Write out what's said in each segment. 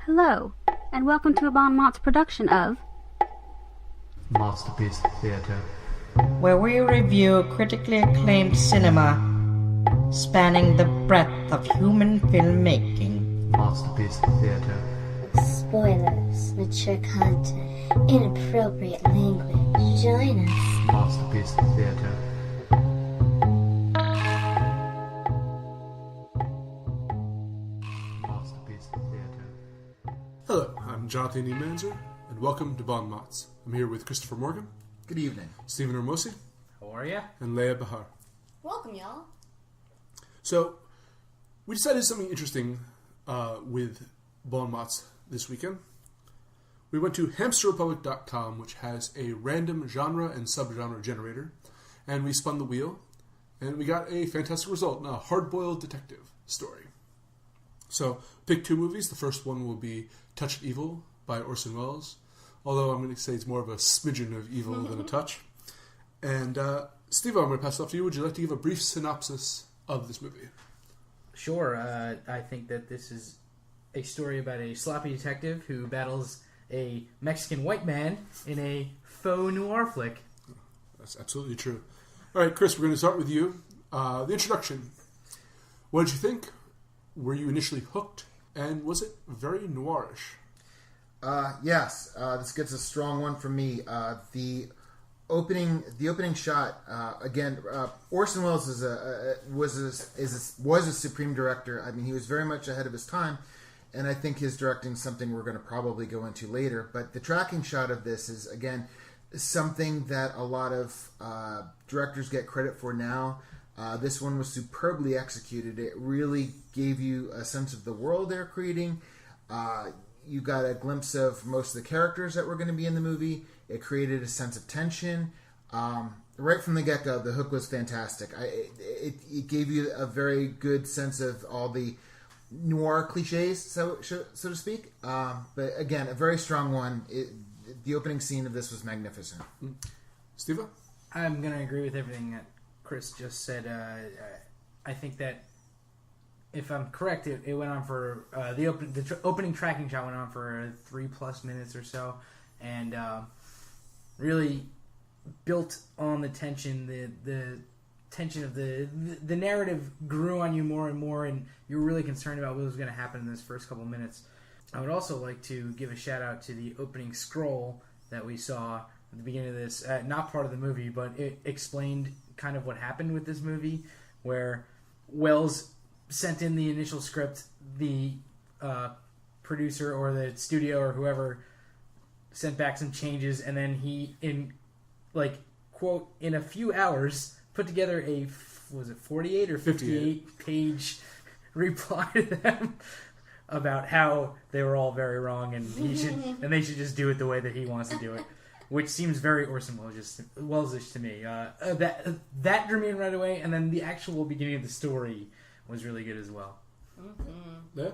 Hello, and welcome to a MOTS production of Masterpiece Theatre, where we review critically acclaimed cinema spanning the breadth of human filmmaking. Masterpiece Theatre, Spoilers, mature content, inappropriate language. Join us. Masterpiece Theatre. Masterpiece Theatre. Hello, I'm Jonathan E. Manzer, and welcome to MOTS. I'm here with Christopher Morgan. Good evening. Stephen Hermosi. How are ya? And Leah Behar. Welcome, y'all. So, we decided something interesting with MOTS this weekend. We went to hamsterrepublic.com, which has a random genre and subgenre generator, and we spun the wheel, and we got a fantastic result, a hard-boiled detective story. So, pick two movies. The first one will be Touch of Evil by Orson Welles, although I'm going to say it's more of a smidgen of evil than a touch. And, Steve, I'm going to pass it off to you. Would you like to give a brief synopsis of this movie? Sure. I think that this is a story about a sloppy detective who battles a Mexican white man in a faux noir flick. That's absolutely true. All right, Chris, we're going to start with you. The introduction. What did you think? Were you initially hooked? And was it very noirish? Yes, this gets a strong one from me. The opening shot again. Orson Welles was a supreme director. I mean, he was very much ahead of his time, and I think his directing is something we're going to probably go into later. But the tracking shot of this is again something that a lot of directors get credit for now. This one was superbly executed. It really gave you a sense of the world they're creating. You got a glimpse of most of the characters that were going to be in the movie. It created a sense of tension. Right from the get-go, the hook was fantastic. It gave you a very good sense of all the noir cliches, so to speak. But again, a very strong one. The opening scene of this was magnificent. Steve? I'm going to agree with everything that Chris just said. I think that if I'm correct, it went on for the opening tracking shot went on for 3+ minutes or so, and really built on the tension. The tension of the narrative grew on you more and more, and you were really concerned about what was going to happen in this first couple minutes. I would also like to give a shout out to the opening scroll that we saw at the beginning of this. Not part of the movie, but it explained kind of what happened with this movie, where Wells sent in the initial script, the producer or the studio or whoever sent back some changes, and then he, in quote, in a few hours, put together a, was it 48 or 58 page reply to them about how they were all very wrong and they should just do it the way that he wants to do it. Which seems very Orson Welles-ish to me. That drew me in right away, and then the actual beginning of the story was really good as well. Mm-hmm. Yeah.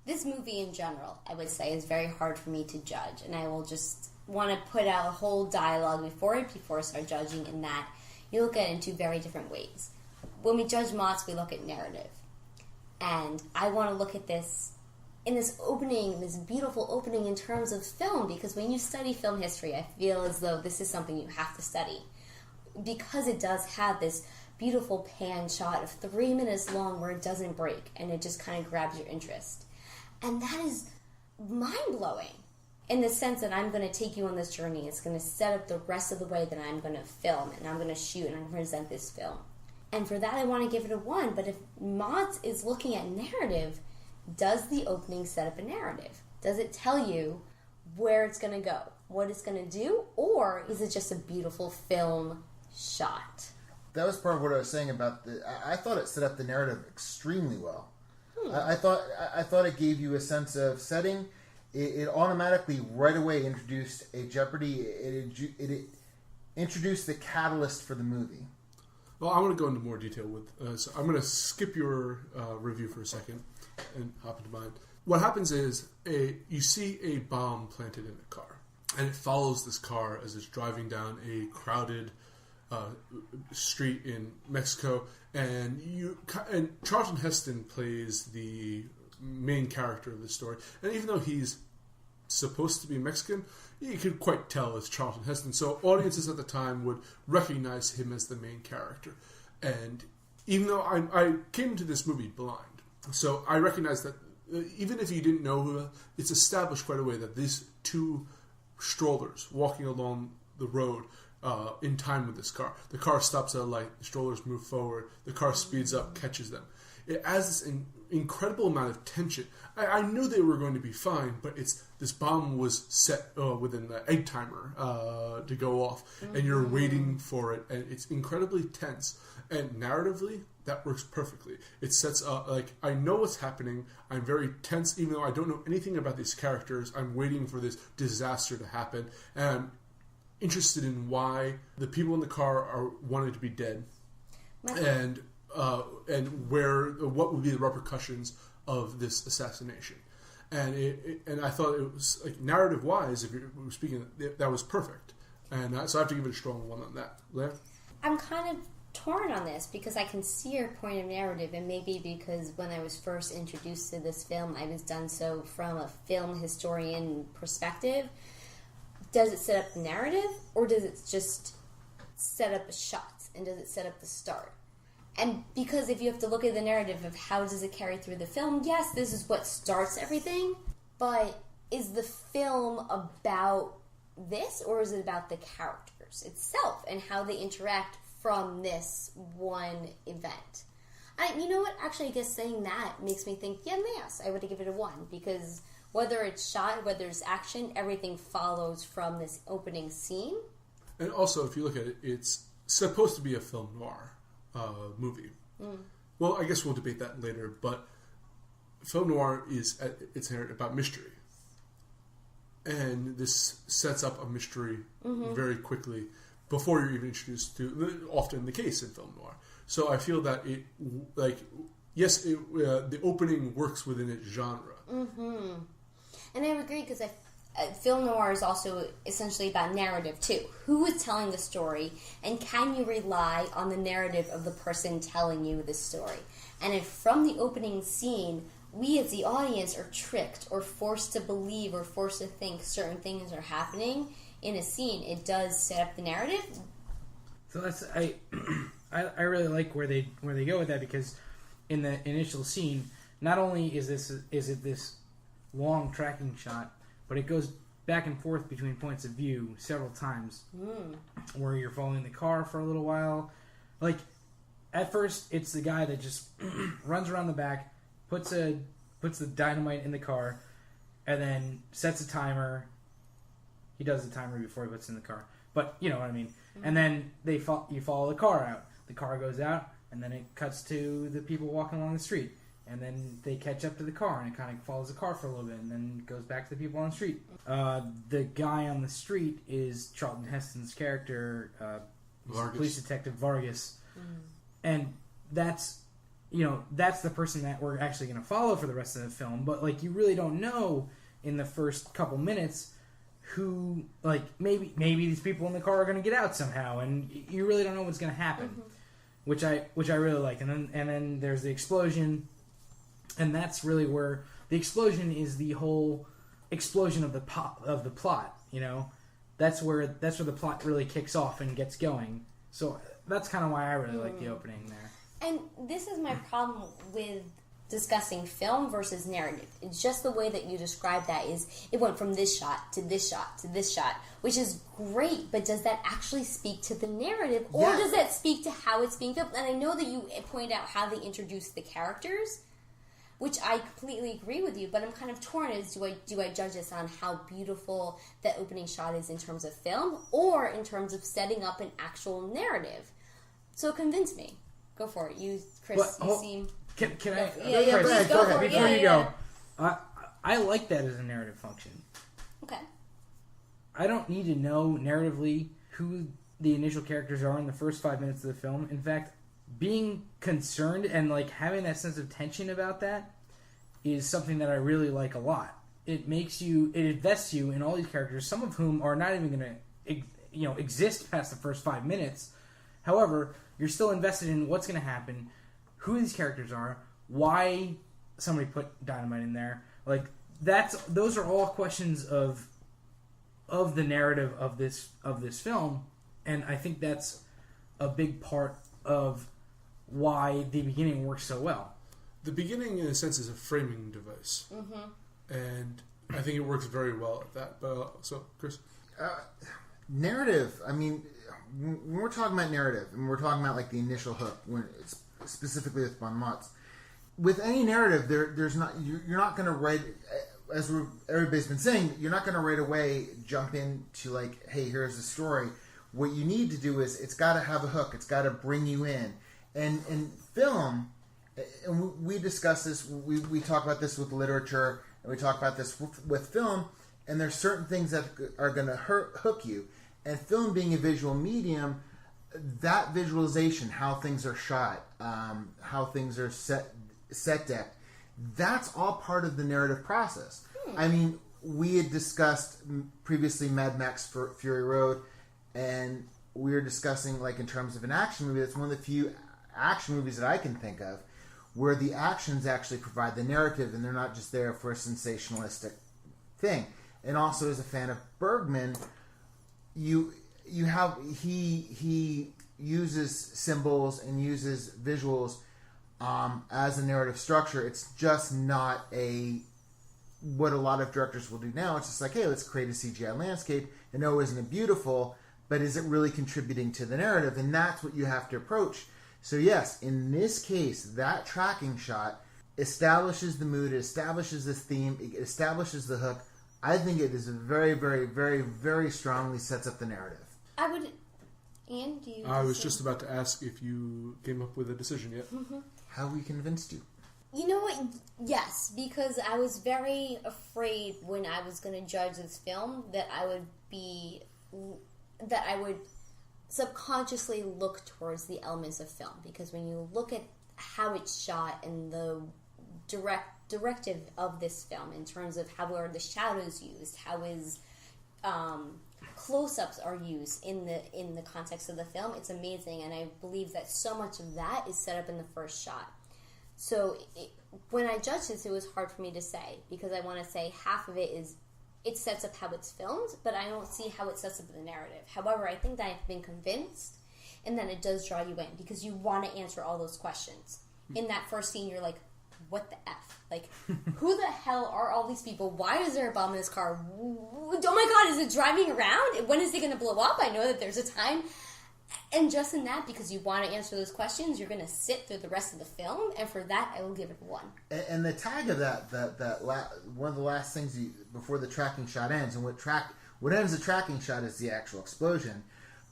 This movie in general, I would say, is very hard for me to judge, and I will just want to put out a whole dialogue before I start judging, in that you look at it in two very different ways. When we judge MOTS, we look at narrative, and I want to look at this in this beautiful opening in terms of film, because when you study film history, I feel as though this is something you have to study, because it does have this beautiful pan shot of 3 minutes long where it doesn't break and it just kind of grabs your interest. And that is mind-blowing in the sense that I'm going to take you on this journey. It's going to set up the rest of the way that I'm going to film and I'm going to shoot and I'm going to present this film. And for that, I want to give it a 1. But if MOTS is looking at narrative, does the opening set up a narrative? Does it tell you where it's going to go, what it's going to do, or is it just a beautiful film shot? That was part of what I was saying about I thought it set up the narrative extremely well. I thought it gave you a sense of setting. It automatically right away introduced a jeopardy. It introduced the catalyst for the movie. Well, I want to go into more detail with. So I'm going to skip your review for a second and hop into mine. What happens is you see a bomb planted in a car, and it follows this car as it's driving down a crowded street in Mexico, and Charlton Heston plays the main character of this story. And even though he's supposed to be Mexican, you could quite tell it's Charlton Heston. So audiences at the time would recognize him as the main character. And even though I came into this movie blind, so I recognized that even if you didn't know who, it's established quite away that these two strollers walking along the road in time with this car. The car stops at a light, the strollers move forward, the car speeds up, catches them. It adds this incredible amount of tension. I knew they were going to be fine, but this bomb was set within the egg timer to go off, and you're waiting for it, and it's incredibly tense. And narratively, that works perfectly. It sets up, like, I know what's happening. I'm very tense, even though I don't know anything about these characters. I'm waiting for this disaster to happen, and I'm interested in why the people in the car are wanting to be dead, and what would be the repercussions of this assassination. And I thought it was, like, narrative wise, if you're speaking, that was perfect. And so I have to give it a strong one on that. Leah? I'm kind of torn on this because I can see your point of narrative, and maybe because when I was first introduced to this film, I was done so from a film historian perspective. Does it set up the narrative, or does it just set up a shot, and does it set up the start? And because if you have to look at the narrative of how does it carry through the film, yes, this is what starts everything, but is the film about this, or is it about the characters itself and how they interact from this one event? You know what? Actually, I guess saying that makes me think, yes, I would give it a 1, because whether it's shot, whether it's action, everything follows from this opening scene. And also, if you look at it, it's supposed to be a film noir movie. Well, I guess we'll debate that later, but film noir is it's about mystery. And this sets up a mystery very quickly before you're even introduced to, often the case in film noir. So I feel that the opening works within its genre. And I would agree, because film noir is also essentially about narrative too. Who is telling the story, and can you rely on the narrative of the person telling you the story? And if from the opening scene, we as the audience are tricked or forced to believe or forced to think certain things are happening in a scene, it does set up the narrative. So that's I really like where they go with that, because in the initial scene, not only is it this long tracking shot, but it goes back and forth between points of view several times, where you're following the car for a little while. Like, at first, it's the guy that just runs around the back, puts the dynamite in the car, and then sets a timer. He does the timer before he puts it in the car, but you know what I mean. And then you follow the car out. The car goes out, and then it cuts to the people walking along the street. And then they catch up to the car, and it kind of follows the car for a little bit, and then goes back to the people on the street. The guy on the street is Charlton Heston's character, police detective Vargas, and that's the person that we're actually going to follow for the rest of the film. But like, you really don't know in the first couple minutes who, like, maybe these people in the car are going to get out somehow, and you really don't know what's going to happen, which I really like. And then there's the explosion. And that's really where the explosion is, the whole explosion of the plot. You know, that's where the plot really kicks off and gets going. So that's kind of why I really like the opening there. And this is my problem with discussing film versus narrative. It's just the way that you describe that is, it went from this shot to this shot to this shot, which is great, but does that actually speak to the narrative, or does that speak to how it's being filmed? And I know that you point out how they introduce the characters, which I completely agree with you, but I'm kind of torn as do I judge this on how beautiful the opening shot is in terms of film, or in terms of setting up an actual narrative. So convince me. Go for it. You, Chris, you seem... Can I... Yeah, Chris, go for it. Before you go, I like that as a narrative function. Okay. I don't need to know narratively who the initial characters are in the first 5 minutes of the film. In fact, being concerned and like having that sense of tension about that is something that I really like a lot. It invests you in all these characters, some of whom are not even going to exist past the first 5 minutes. However, you're still invested in what's going to happen, who these characters are, why somebody put dynamite in there. Like those are all questions of the narrative of this film, and I think that's a big part of why the beginning works so well. The beginning, in a sense, is a framing device, and I think it works very well at that. But so, Chris, narrative. I mean, when we're talking about narrative, and we're talking about like the initial hook, when it's specifically with Bon Mots, with any narrative, there's not you're not going to write, as everybody's been saying, you're not going to right away jump into like, hey, here's the story. What you need to do is it's got to have a hook. It's got to bring you in. And film, and we discuss this. We talk about this with literature, and we talk about this with film. And there's certain things that are going to hook you. And film being a visual medium, that visualization, how things are shot, how things are set decked, that's all part of the narrative process. I mean, we had discussed previously Mad Max Fury Road, and we were discussing, like, in terms of an action movie, that's one of the few action movies that I can think of where the actions actually provide the narrative and they're not just there for a sensationalistic thing. And also, as a fan of Bergman, you have he uses symbols and uses visuals as a narrative structure. It's just not what a lot of directors will do now. It's just like, hey, let's create a CGI landscape, and oh, isn't it beautiful? But is it really contributing to the narrative? And that's what you have to approach. So yes, in this case, that tracking shot establishes the mood, it establishes the theme, it establishes the hook. I think it is very, very, very, very strongly sets up the narrative. I would... Ian, do you... I was just about to ask if you came up with a decision yet. How we convinced you? You know what? Yes, because I was very afraid when I was going to judge this film that I would subconsciously look towards the elements of film, because when you look at how it's shot and the directive of this film in terms of how are the shadows used, how is close-ups are used in the context of the film, it's amazing, and I believe that so much of that is set up in the first shot. So when I judged this, it was hard for me to say, because I want to say half of it is it sets up how it's filmed, but I don't see how it sets up the narrative. However, I think that I've been convinced, and then it does draw you in, because you want to answer all those questions. In that first scene, you're like, what the F? Like, who the hell are all these people? Why is there a bomb in this car? Oh my god, is it driving around? When is it going to blow up? I know that there's a time. And just in that, because you want to answer those questions, you're going to sit through the rest of the film, and for that, I will give it 1. And the tag of that one of the last things before the tracking shot ends, and what ends the tracking shot is the actual explosion.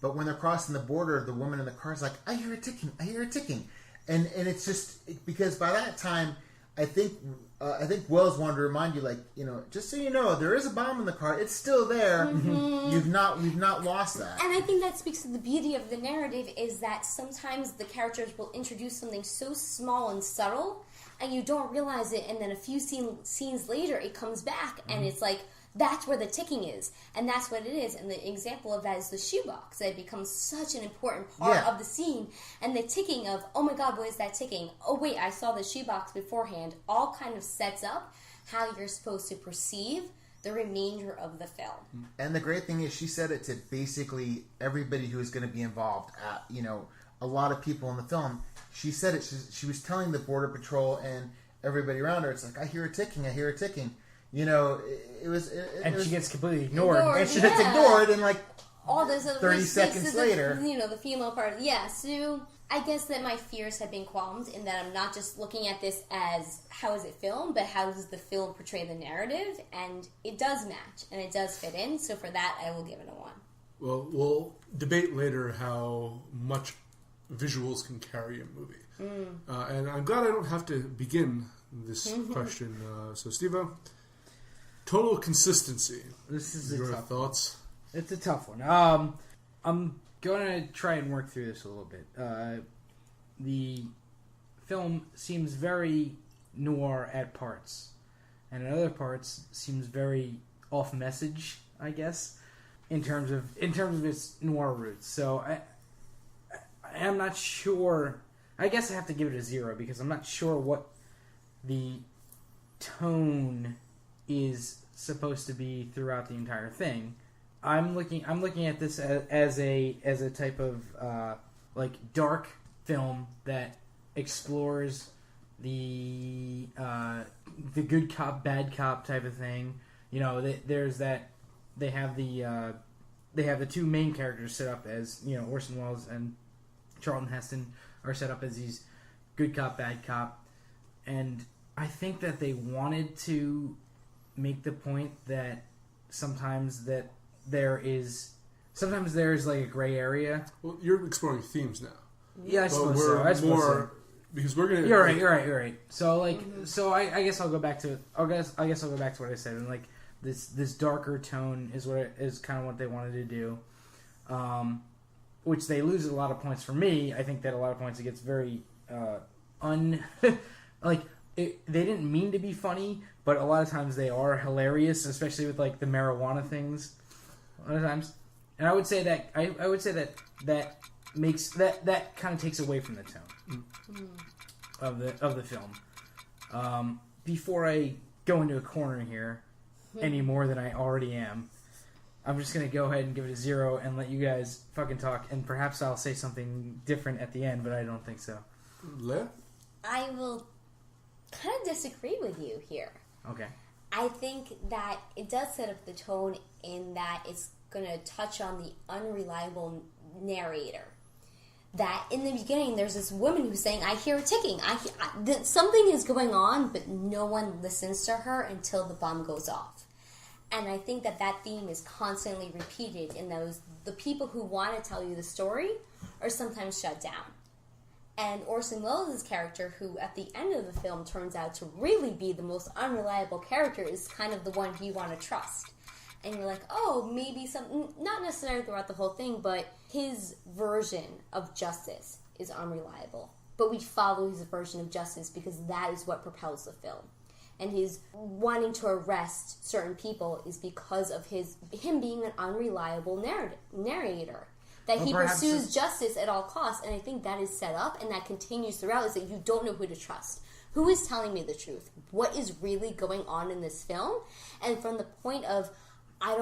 But when they're crossing the border, the woman in the car is like, I hear it ticking. And it's just because by that time, I think Wells wanted to remind you, like, you know, just so you know, there is a bomb in the car. It's still there. We've not lost that. And I think that speaks to the beauty of the narrative, is that sometimes the characters will introduce something so small and subtle, and you don't realize it, and then a few scenes later, it comes back, and it's like, that's where the ticking is, and that's what it is. And the example of that is the shoebox. That becomes such an important part of the scene, and the ticking of, oh my god, what is that ticking? Oh wait, I saw the shoebox beforehand. All kind of sets up how you're supposed to perceive the remainder of the film. And the great thing is, she said it to basically everybody who is going to be involved. You know, a lot of people in the film. She said it. She was telling the Border Patrol and everybody around her. It's like, I hear it ticking. You know, she gets completely ignored. And she gets ignored, and like all this 30 seconds later. The female part. Yeah, so I guess that my fears have been calmed in that I'm not just looking at this as how is it filmed, but how does the film portray the narrative, and it does match, and it does fit in, so for that, I will give it a 1. Well, we'll debate later how much visuals can carry a movie. And I'm glad I don't have to begin this question. So, Steve-O, total consistency. This is your thoughts? It's a tough one. I'm going to try and work through this a little bit. The film seems very noir at parts, and at other parts seems very off message, I guess, in terms of its noir roots. So I'm not sure. I guess I have to give it a 0 because I'm not sure what the tone is supposed to be throughout the entire thing. I'm looking at this as a type of like dark film that explores the good cop bad cop type of thing. You know, there's that they have the two main characters set up as, you know, Orson Welles and Charlton Heston are set up as these good cop bad cop, and I think that they wanted to make the point that sometimes there is like a gray area. Well, you're exploring themes now. Yeah, I suppose so. Because we're gonna. You're right. So like, I guess I'll go back to. I'll go back to what I said, and like this darker tone is kind of what they wanted to do, which they lose a lot of points for me. I think that a lot of points it gets very they didn't mean to be funny, but a lot of times they are hilarious, especially with like the marijuana things. A lot of times, and I would say that makes that kind of takes away from the tone of the film. Before I go into a corner here any more than I already am, I'm just gonna go ahead and give it a 0 and let you guys fucking talk, and perhaps I'll say something different at the end, but I don't think so. Leah? I will kind of disagree with you here. Okay. I think that it does set up the tone in that it's going to touch on the unreliable narrator. That in the beginning, there's this woman who's saying, I hear a ticking. Something is going on, but no one listens to her until the bomb goes off. And I think that theme is constantly repeated in the people who want to tell you the story are sometimes shut down. And Orson Welles' character, who at the end of the film turns out to really be the most unreliable character, is kind of the one you want to trust. And you're like, oh, maybe something, not necessarily throughout the whole thing, but his version of justice is unreliable. But we follow his version of justice because that is what propels the film. And his wanting to arrest certain people is because of him being an unreliable narrator. That he pursues justice at all costs, and I think that is set up, and that continues throughout, is that you don't know who to trust. Who is telling me the truth? What is really going on in this film? And from the point of, I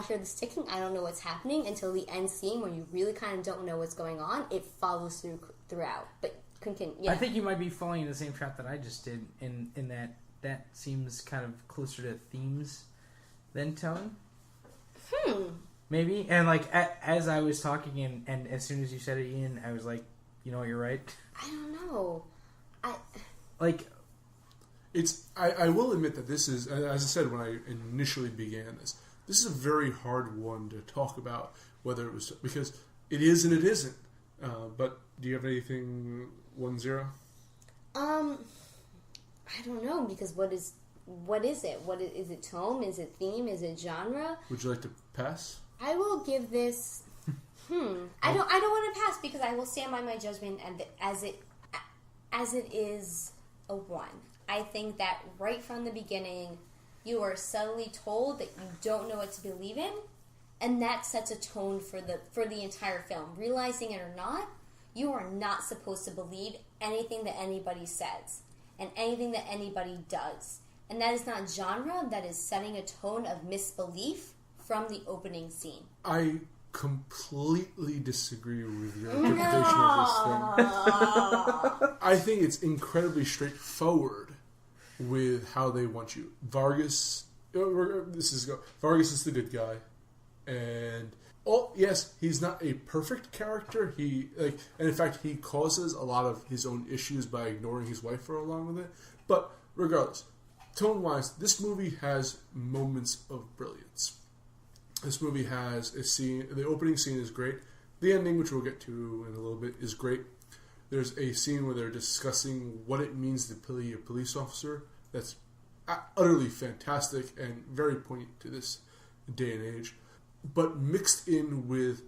hear this ticking, I don't know what's happening, until the end scene where you really kind of don't know what's going on, it follows throughout. But continue. Yeah. I think you might be falling in the same trap that I just did, in that seems kind of closer to themes than tone. Maybe. And like as I was talking and as soon as you said it, Ian, I was like, you know what, you're right. I don't know. I will admit that this is, as I said when I initially began this is a very hard one to talk about, whether it was, because it is and it isn't. But do you have anything 1-0? I don't know, because what is it? Is it tone? Is it theme? Is it genre? Would you like to pass? I will give this. I don't want to pass because I will stand by my judgment, and as it is a 1. I think that right from the beginning, you are subtly told that you don't know what to believe in, and that sets a tone for the entire film. Realizing it or not, you are not supposed to believe anything that anybody says and anything that anybody does, and that is not genre. That is setting a tone of misbelief from the opening scene. I completely disagree with your interpretation of this thing. I think it's incredibly straightforward with how they want you. Vargas is the good guy, and yes, he's not a perfect character. And in fact, he causes a lot of his own issues by ignoring his wife for along with it. But regardless, tone-wise, this movie has moments of brilliance. This movie has a scene. The opening scene is great. The ending, which we'll get to in a little bit, is great. There's a scene where they're discussing what it means to be a police officer. That's utterly fantastic and very poignant to this day and age. But mixed in with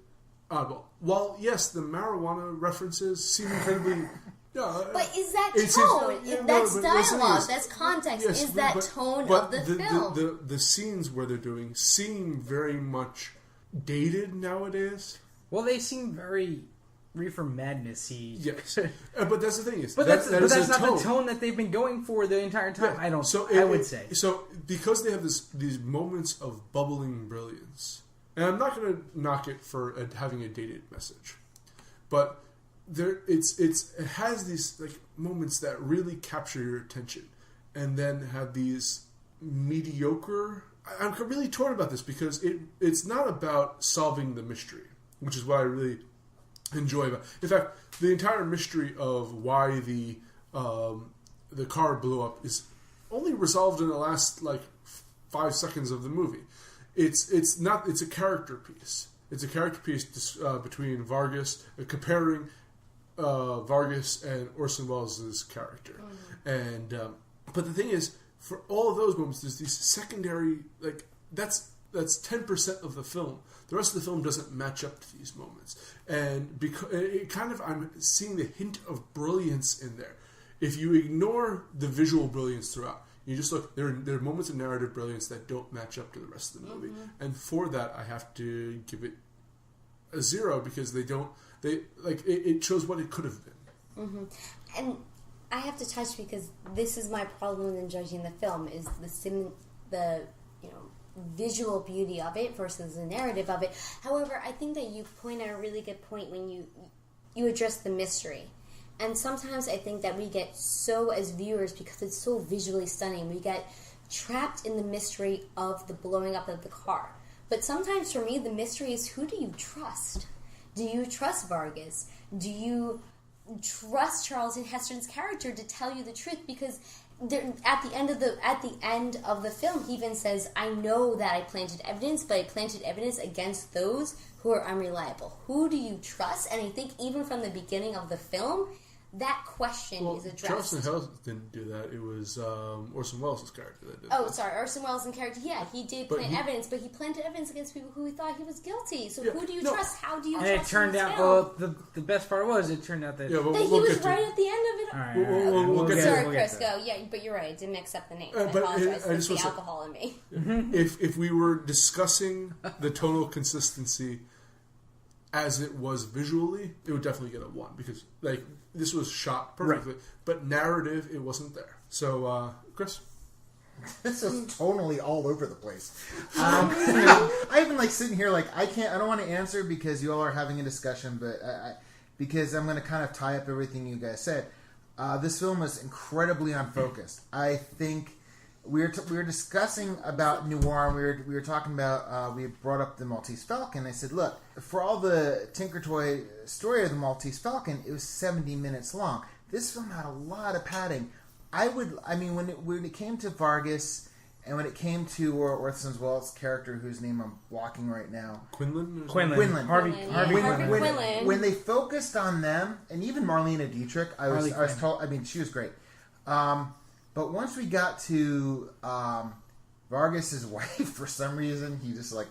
oddball. While, yes, the marijuana references seem incredibly... but is that tone? That's dialogue. That's context. Yes, is that tone of the film? The scenes where they're doing seem very much dated nowadays. Well, they seem very Reefer Madness. Yes, but that's the thing is, that's not tone. the tone that they've been going for the entire time. Yeah. I don't. So I would say so because they have these moments of bubbling brilliance, and I'm not going to knock it for having a dated message, but it has these like moments that really capture your attention, and then have these mediocre. I'm really torn about this because it's not about solving the mystery, which is what I really enjoy about. In fact, the entire mystery of why the car blew up is only resolved in the last like 5 seconds of the movie. It's a character piece. It's a character piece between Vargas, comparing Vargas and Orson Welles' character. And but the thing is, for all of those moments, there's these secondary, like that's 10% of the film. The rest of the film doesn't match up to these moments, and because I'm seeing the hint of brilliance in there. If you ignore the visual brilliance throughout, you just look. There are moments of narrative brilliance that don't match up to the rest of the movie, and for that, I have to give it a 0 because they don't. It shows what it could have been. And I have to touch because this is my problem in judging the film is the visual beauty of it versus the narrative of it. However, I think that you point out a really good point when you address the mystery. And sometimes I think that we get so, as viewers, because it's so visually stunning, we get trapped in the mystery of the blowing up of the car. But sometimes for me, the mystery is, who do you trust? Do you trust Vargas? Do you trust Charlton Heston's character to tell you the truth? Because at the end of the film, he even says, "I know that I planted evidence, but I planted evidence against those who are unreliable." Who do you trust? And I think even from the beginning of the film, that question is addressed. Charlton Heston didn't do that. It was Orson Welles' character that did that. Sorry, Orson Welles' character. Yeah, he did plant evidence, but he planted evidence against people who he thought he was guilty. So who do you trust? How do you trust? And it turned out, the best part was, it turned out that, that he was right at the end of it. All right. We'll get Sorry, to Chris, go. Yeah, but you're right. I did mix up the names. I but apologize. I It's just the alcohol in me. If we were discussing the tonal consistency as it was visually, it would definitely get a 1 because like this was shot perfectly, but narrative it wasn't there. So, Chris, this is tonally all over the place. I've been like sitting here like I don't want to answer because you all are having a discussion, but because I'm going to kind of tie up everything you guys said. This film is incredibly unfocused. I think we were discussing about noir. We were talking about we brought up the Maltese Falcon. I said, look, for all the Tinker Toy story of the Maltese Falcon, it was 70 minutes long. This film had a lot of padding. When it came to Vargas and when it came to Orson Welles' character, whose name I'm blocking right now, Quinlan. Harvey Quinlan. When they focused on them, and even Marlene Dietrich, I was told. I mean, she was great. But once we got to Vargas' wife, for some reason, he just like,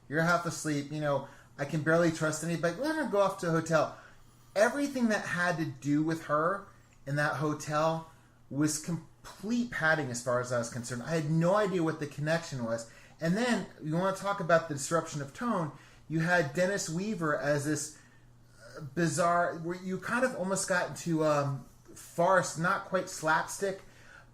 you're half asleep. I can barely trust anybody. Let her go off to a hotel. Everything that had to do with her in that hotel was complete padding as far as I was concerned. I had no idea what the connection was. And then, you want to talk about the disruption of tone, you had Dennis Weaver as this bizarre, where you kind of almost got into farce, not quite slapstick,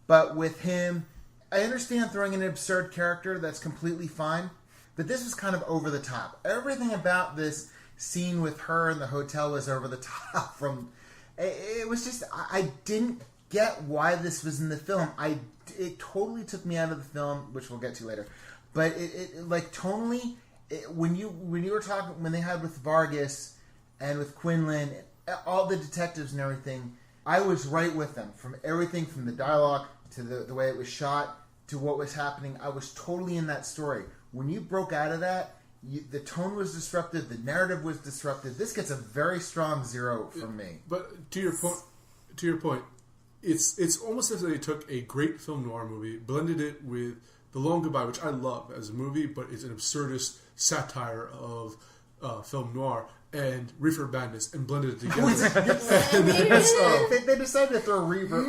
but with him, I understand throwing in an absurd character, that's completely fine, but this was kind of over the top. Everything about this scene with her in the hotel was over the top. It was just, I didn't get why this was in the film. It totally took me out of the film, which we'll get to later. But it like tonally, when you were talking, when they had with Vargas and with Quinlan, all the detectives and everything, I was right with them. From everything, from the dialogue to the way it was shot to what was happening, I was totally in that story. When you broke out of that, the tone was disrupted, the narrative was disrupted. This gets a very strong 0 from me. But to your point, it's almost as if they took a great film noir movie, blended it with The Long Goodbye, which I love as a movie, but it's an absurdist satire of film noir, and Reefer Madness, and blended it together. They decided to throw Reefer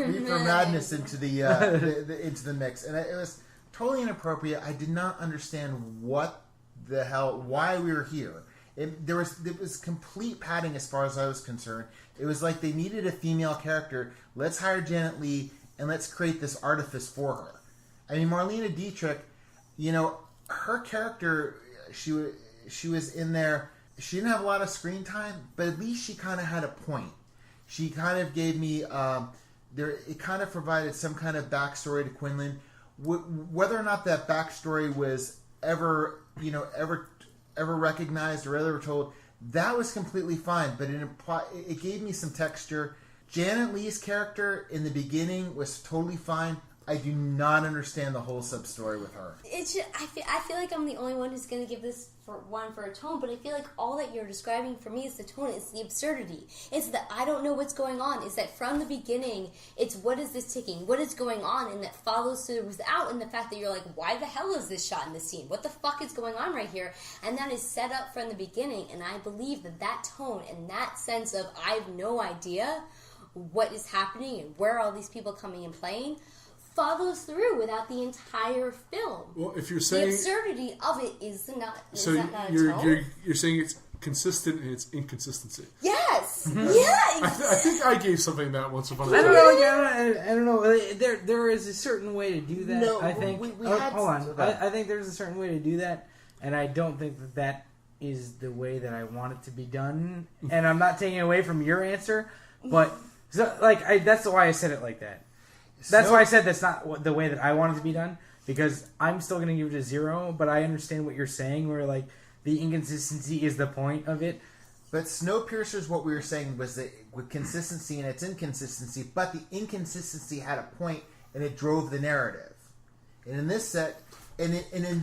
Madness into the mix, and it was totally inappropriate. I did not understand what the hell, why we were here. It was complete padding as far as I was concerned. It was like they needed a female character. Let's hire Janet Leigh and let's create this artifice for her. I mean, Marlena Dietrich, her character, she was in there. She didn't have a lot of screen time, but at least she kind of had a point. She kind of gave me it kind of provided some kind of backstory to Quinlan. Whether or not that backstory was ever recognized or ever told, that was completely fine. But it gave me some texture. Janet Leigh's character in the beginning was totally fine. I do not understand the whole sub story with her. It's just, I feel like I'm the only one who's going to give this for a tone, but I feel like all that you're describing for me is the tone. It's the absurdity. It's that I don't know what's going on. It's that from the beginning, it's what is this ticking? What is going on? And that follows through without, and the fact that you're like, why the hell is this shot in the scene? What the fuck is going on right here? And that is set up from the beginning, and I believe that tone and that sense of I have no idea what is happening and where all these people coming and playing follows through without the entire film. Well, if you're saying the absurdity of it is not. So is that not a you're tone? saying it's consistent in its inconsistency. Yes. Yeah. I think I gave something that once upon a I time. don't know. There is a certain way to do that. No, I think. Hold on. I think there's a certain way to do that, and I don't think that is the way that I want it to be done. And I'm not taking away from your answer, but that's why I said it like that. That's why I said that's not the way that I want it to be done, because I'm still going to give it a 0, but I understand what you're saying, where like the inconsistency is the point of it. But Snowpiercer's, what we were saying was that with consistency and its inconsistency, but the inconsistency had a point and it drove the narrative. And in this set, in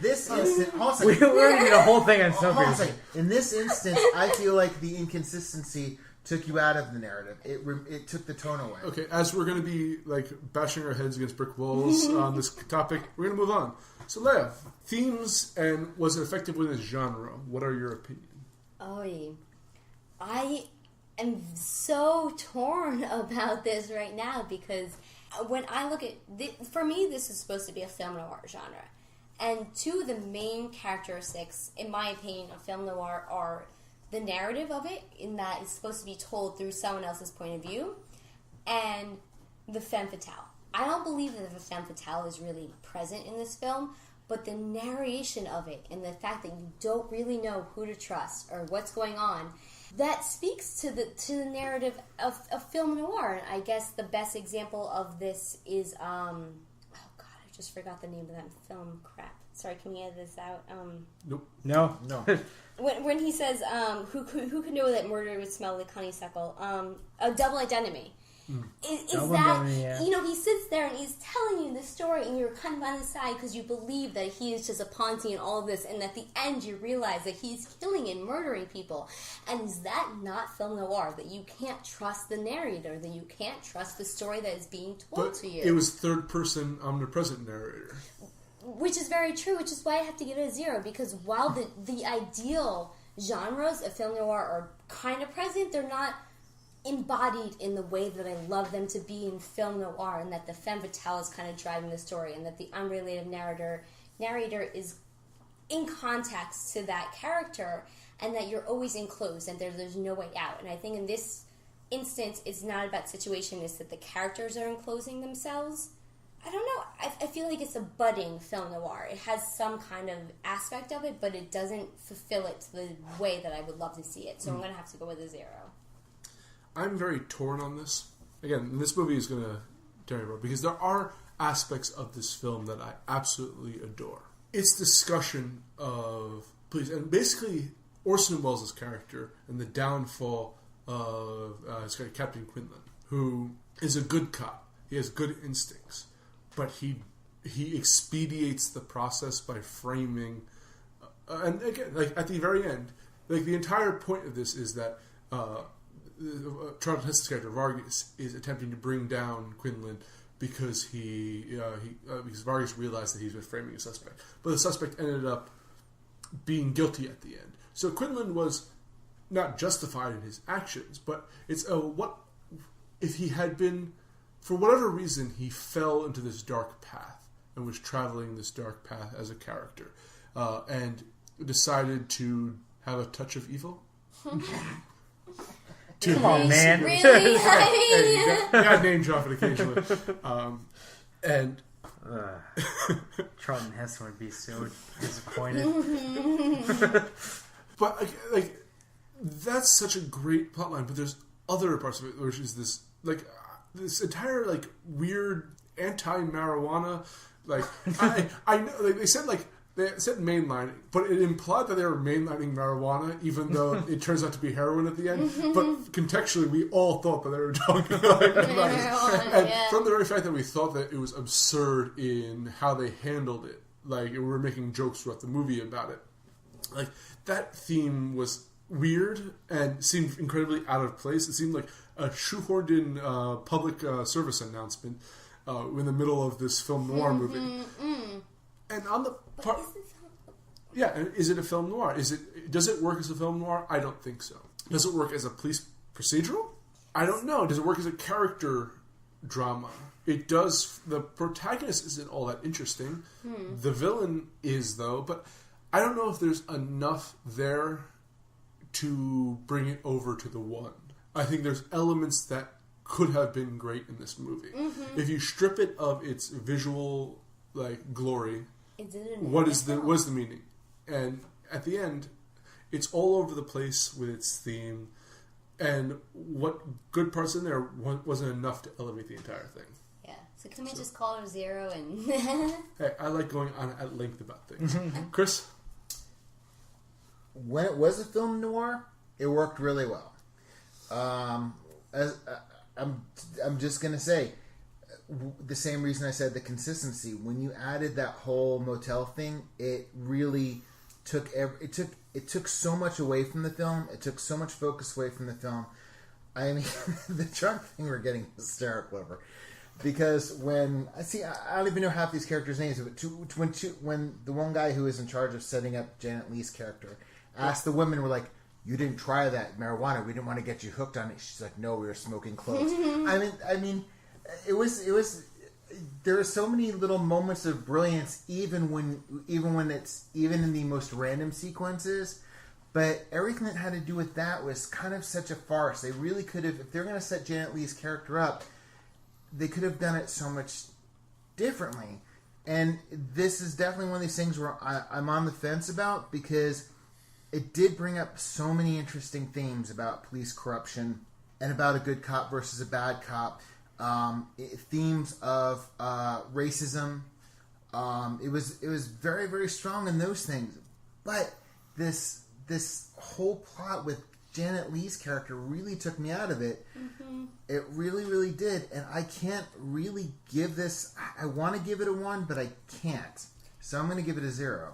this instance, we're going to get a whole thing on Snowpiercer. In this instance, I feel like the inconsistency took you out of the narrative. It took the tone away. Okay, as we're going to be like bashing our heads against brick walls on this topic, we're going to move on. So, Leah, themes and was it effective with this genre? What are your opinions? I am so torn about this right now because when I look at for me, this is supposed to be a film noir genre, and two of the main characteristics, in my opinion, of film noir are the narrative of it, in that it's supposed to be told through someone else's point of view, and the femme fatale. I don't believe that the femme fatale is really present in this film, but the narration of it and the fact that you don't really know who to trust or what's going on, that speaks to the narrative of film noir. And I guess the best example of this is I just forgot the name of that film. Crap. Sorry, can we edit this out? Nope. No. When he says, who could know that murder would smell like honeysuckle? A Double Identity. Is that, he sits there and he's telling you the story and you're kind of on the side because you believe that he is just a Ponzi in all of this, and at the end you realize that he's killing and murdering people. And is that not film noir? That you can't trust the narrator, that you can't trust the story that is being told to you. It was third-person omnipresent narrator. Which is very true, which is why I have to give it a 0, because while the ideal genres of film noir are kind of present, they're not embodied in the way that I love them to be in film noir, and that the femme fatale is kind of driving the story, and that the unrelated narrator is in context to that character, and that you're always enclosed, and there's no way out. And I think in this instance, it's not about situation, it's that the characters are enclosing themselves. I don't know. I feel like it's a budding film noir. It has some kind of aspect of it, but it doesn't fulfill it to the way that I would love to see it. So I'm going to have to go with a 0. I'm very torn on this. Again, this movie is going to tear me apart because there are aspects of this film that I absolutely adore. Its discussion of police, and basically Orson Welles' character and the downfall of his character, Captain Quinlan, who is a good cop. He has good instincts, but he expedites the process by framing. And again, like at the very end, like the entire point of this is that Charlton Heston's character Vargas is attempting to bring down Quinlan because because Vargas realized that he's been framing a suspect, but the suspect ended up being guilty at the end. So Quinlan was not justified in his actions, but it's what if he had been, for whatever reason, he fell into this dark path and was traveling this dark path as a character, and decided to have a touch of evil. Come on, man. Really? Hey, you got name drop it occasionally. And Charlton Heston would be so disappointed. but like that's such a great plotline. But there's other parts of it, which is this this entire like weird anti-marijuana. Like I know like they said mainlining, but it implied that they were mainlining marijuana, even though it turns out to be heroin at the end. But contextually, we all thought that they were talking about marijuana. And from the very fact that we thought that it was absurd in how they handled it, like we were making jokes throughout the movie about it, like that theme was weird and seemed incredibly out of place. It seemed like a shoehorned in public service announcement in the middle of this film noir movie. And on the part, is it a film noir? Does it work as a film noir? I don't think so. Does it work as a police procedural? I don't know. Does it work as a character drama? It does. The protagonist isn't all that interesting. The villain is, though, but I don't know if there's enough there to bring it over to the one. I think there's elements that could have been great in this movie. If you strip it of its visual glory, what is the meaning? And at the end, it's all over the place with its theme, and what good parts in there wasn't enough to elevate the entire thing. Yeah. So can we just call her 0 and? Hey, I like going on at length about things. Chris, when it was a film noir, it worked really well. I'm just gonna say the same reason I said the consistency. When you added that whole motel thing, it really took it took so much away from the film. It took so much focus away from the film. I mean, the drunk thing we're getting hysterical over, because when I don't even know half these characters' names. But when the one guy who is in charge of setting up Janet Leigh's character asked the women, "We're like, you didn't try that marijuana. We didn't want to get you hooked on it." She's like, "No, we were smoking cloves." I mean, it was. There are so many little moments of brilliance, even in the most random sequences. But everything that had to do with that was kind of such a farce. They really could have, if they're going to set Janet Leigh's character up, they could have done it so much differently. And this is definitely one of these things where I'm on the fence about, because it did bring up so many interesting themes about police corruption and about a good cop versus a bad cop. Themes of racism. It was very, very strong in those things. But this whole plot with Janet Leigh's character really took me out of it. It really, really did. And I can't really give this... I want to give it a 1, but I can't. So I'm going to give it a 0.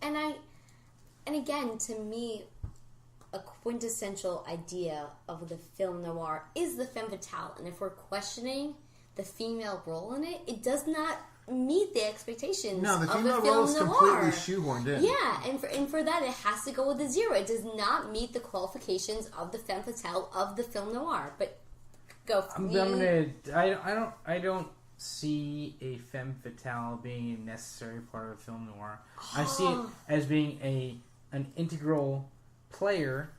And again, to me, a quintessential idea of the film noir is the femme fatale. And if we're questioning the female role in it, it does not meet the expectations no, the of female the film role is noir. completely shoehorned in. Yeah, and for that, it has to go with a 0. It does not meet the qualifications of the femme fatale of the film noir. But go. I don't see a femme fatale being a necessary part of film noir. I see it as being an integral player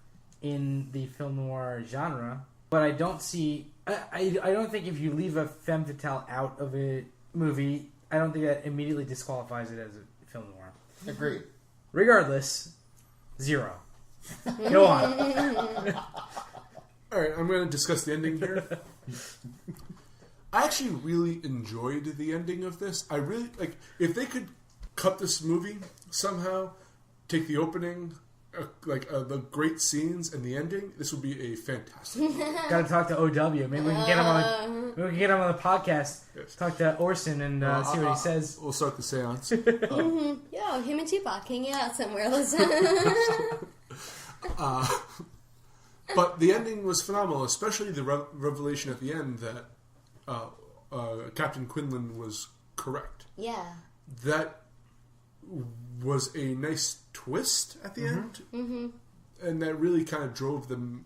in the film noir genre, but I don't see. I don't think if you leave a femme fatale out of a movie, I don't think that immediately disqualifies it as a film noir. Agreed. Regardless, 0. Go on. all right, I'm going to discuss the ending here. I actually really enjoyed the ending of this. I really if they could cut this movie somehow, take the opening. The great scenes and the ending, this would be a fantastic movie. Got to talk to OW. Maybe we can get him on. We can get him on the podcast. Yes. Talk to Orson and see what he says. We'll start the seance. Yo, him and Tupac hanging out somewhere. But the ending was phenomenal, especially the revelation at the end that Captain Quinlan was correct. Yeah. That was a nice twist at the end, and that really kind of drove them,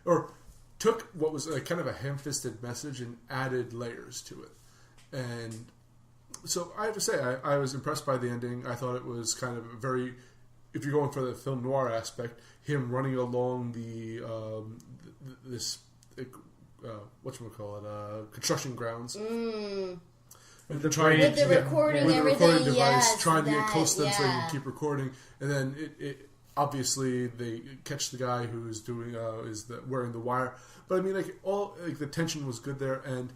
or took what was kind of a ham-fisted message and added layers to it. And so I have to say, I was impressed by the ending. I thought it was kind of very if you're going for the film noir aspect, him running along construction grounds. With the recording, with the everything, recording device, yes, trying to get that, close to them so you yeah. can keep recording, and then it obviously they catch the guy who's doing wearing the wire. But I mean, the tension was good there, and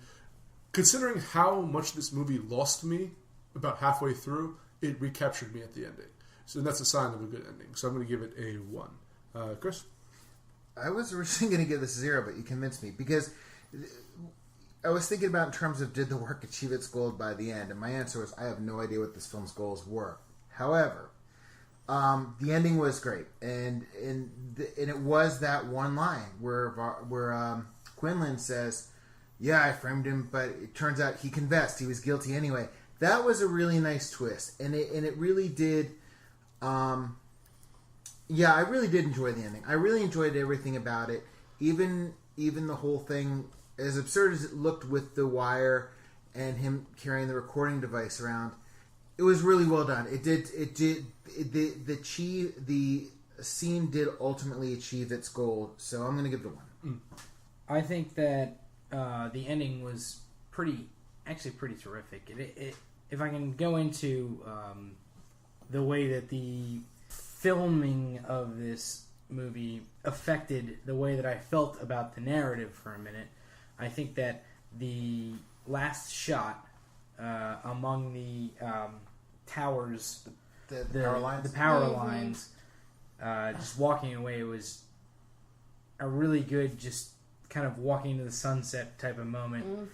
considering how much this movie lost me about halfway through, it recaptured me at the ending. So that's a sign of a good ending. So I'm going to give it a 1. Chris? I was originally going to give this a 0, but you convinced me because I was thinking about in terms of did the work achieve its goal by the end, and my answer was I have no idea what this film's goals were. However, the ending was great, and it was that one line where Quinlan says, "Yeah, I framed him, but it turns out he confessed. He was guilty anyway." That was a really nice twist, and it really did. I really did enjoy the ending. I really enjoyed everything about it, even the whole thing. As absurd as it looked with the wire and him carrying the recording device around, it was really well done. The scene did ultimately achieve its goal, so I'm going to give it a 1. I think that the ending was pretty terrific. If I can go into the way that the filming of this movie affected the way that I felt about the narrative for a minute, I think that the last shot among the towers, The power lines, the power lines, just walking away was a really good, just kind of walking into the sunset type of moment.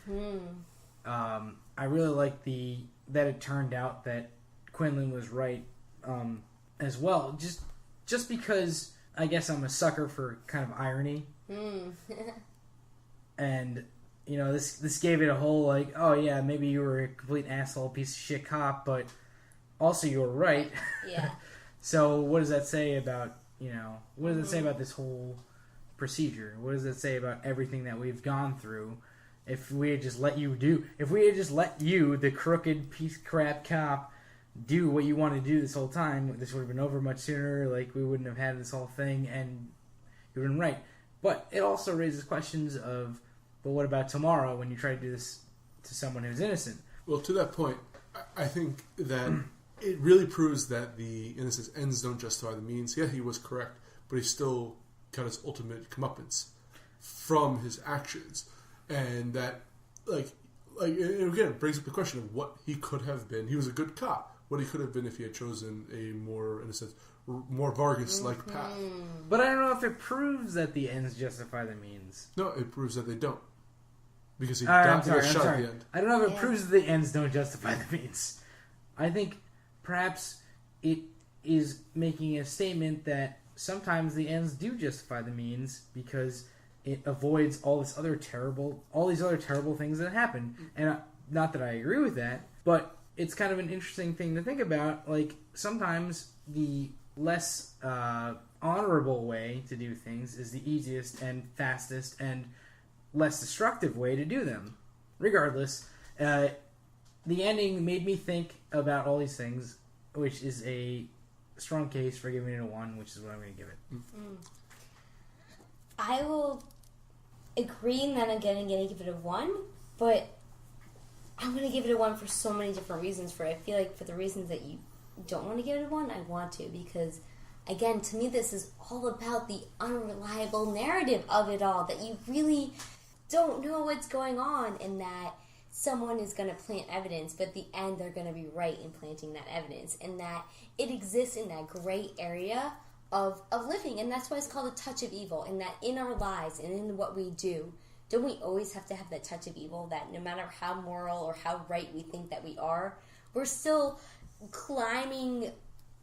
I really like that it turned out that Quinlan was right as well. Just because I guess I'm a sucker for kind of irony. And, this gave it a whole, oh yeah, maybe you were a complete asshole, piece of shit cop, but also you were right. Yeah. So what does that say about, what does it say about this whole procedure? What does it say about everything that we've gone through? If we had just let you, the crooked piece of crap cop, do what you wanted to do this whole time, this would have been over much sooner, we wouldn't have had this whole thing, and you would have been right. But it also raises questions of, but what about tomorrow when you try to do this to someone who's innocent? Well, to that point, I think that it really proves that the innocence ends don't justify the means. Yeah, he was correct, but he still got his ultimate comeuppance from his actions. And that, and again, it brings up the question of what he could have been. He was a good cop. What he could have been if he had chosen a more, in a sense, more Vargas-like path. But I don't know if it proves that the ends justify the means. No, it proves that they don't. Because he I'm got sorry. shot at the end. I don't know if it proves that the ends don't justify the means. I think perhaps it is making a statement that sometimes the ends do justify the means because it avoids all these other terrible things that happen. And not that I agree with that, but it's kind of an interesting thing to think about. Sometimes the less honorable way to do things is the easiest and fastest and less destructive way to do them. Regardless, the ending made me think about all these things, which is a strong case for giving it a 1, which is what I'm going to give it. I will agree in that I'm going to give it a 1, but I'm going to give it a 1 for so many different reasons. I feel like for the reasons that you don't want to give it a 1, I want to, because again, to me this is all about the unreliable narrative of it all, that you really don't know what's going on, and that someone is going to plant evidence, but at the end they're going to be right in planting that evidence, and that it exists in that gray area of living, and that's why it's called a touch of evil, and that in our lives and in what we do, don't we always have to have that touch of evil, that no matter how moral or how right we think that we are, we're still climbing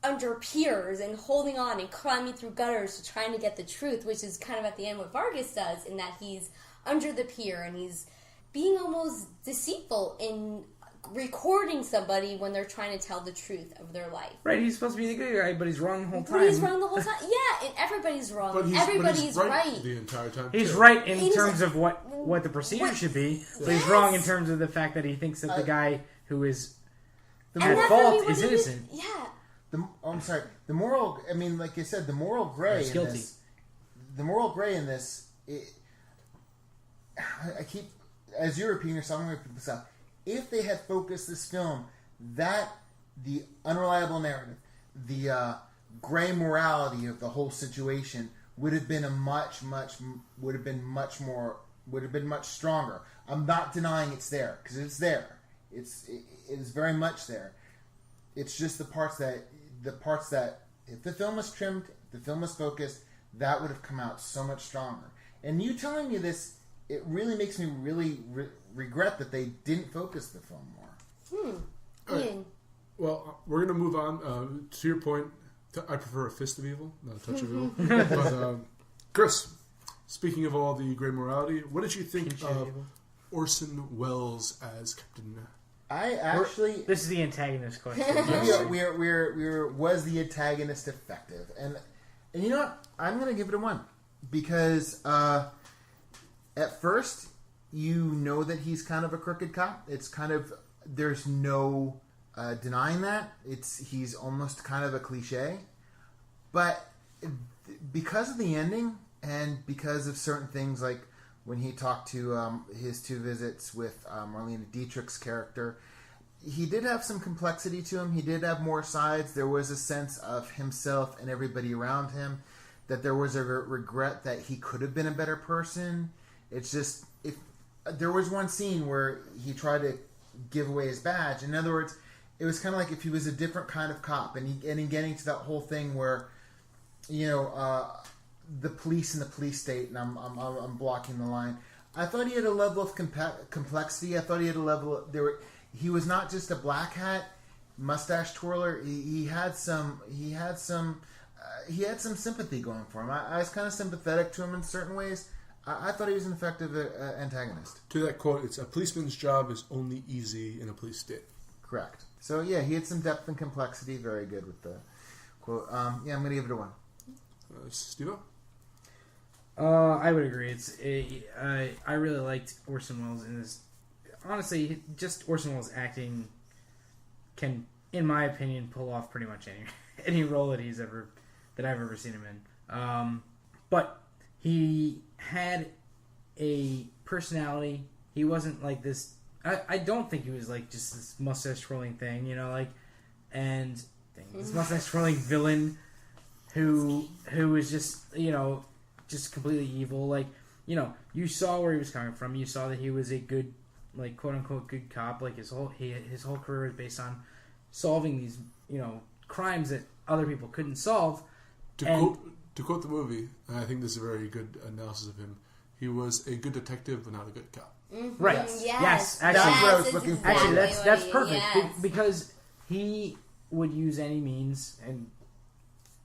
under piers and holding on and climbing through gutters to trying to get the truth, which is kind of at the end what Vargas does, in that he's under the pier and he's being almost deceitful in recording somebody when they're trying to tell the truth of their life. Right, he's supposed to be the good guy, but he's wrong the whole time. But he's wrong the whole time. Yeah, and everybody's wrong. Everybody's right the entire time. He's right in terms of what the procedure should be, but he's wrong in terms of the fact that he thinks that the guy who is at fault is innocent. I'm sorry. The moral. I mean, like I said, the moral gray He's in guilty. this. The moral gray in this. I keep, as you're repeating yourself, I'm going to repeat this out. If they had focused this film, that the unreliable narrative, the gray morality of the whole situation would have been much stronger. I'm not denying it's there because it's there. It is very much there. It's just the parts that if the film was trimmed, if the film was focused, that would have come out so much stronger. And you telling me this, it really makes me really regret that they didn't focus the film more. Right. Well, we're going to move on. To your point, I prefer a fist of evil, not a touch of evil. But, Chris, speaking of all the gray morality, what did you think of Orson Welles as Captain? I actually... This is the antagonist question. Was the antagonist effective? And you know what? I'm going to give it a 1. Because at first, you know that he's kind of a crooked cop. It's kind of... There's no denying that. He's almost kind of a cliche. But because of the ending and because of certain things like when he talked to his 2 visits with Marlene Dietrich's character, he did have some complexity to him. He did have more sides. There was a sense of himself and everybody around him, that there was a regret that he could have been a better person. It's just, if there was one scene where he tried to give away his badge. In other words, it was kind of like if he was a different kind of cop, and in getting to that whole thing where, the police in the police state, and I'm blocking the line. I thought he had a level of complexity. I thought he had a level. He was not just a black hat mustache twirler. He had some sympathy going for him. I was kind of sympathetic to him in certain ways. I thought he was an effective antagonist. To that quote, it's a policeman's job is only easy in a police state. Correct. So yeah, he had some depth and complexity. Very good with the quote. I'm going to give it a 1. Steve-O? I would agree. I really liked Orson Welles in this. Honestly, just Orson Welles acting can, in my opinion, pull off pretty much any role that I've ever seen him in. But he had a personality. He wasn't like this. I don't think he was like just this mustache twirling thing, and this mustache twirling villain who was just just completely evil. Like, you saw where he was coming from. You saw that he was a good, like, quote unquote good cop. Like his whole career was based on solving these crimes that other people couldn't solve. To quote the movie, and I think this is a very good analysis of him. He was a good detective, but not a good cop. Mm-hmm. Right. Yes. Actually, that's what I was looking for. Actually, that's perfect yes. because he would use any means, and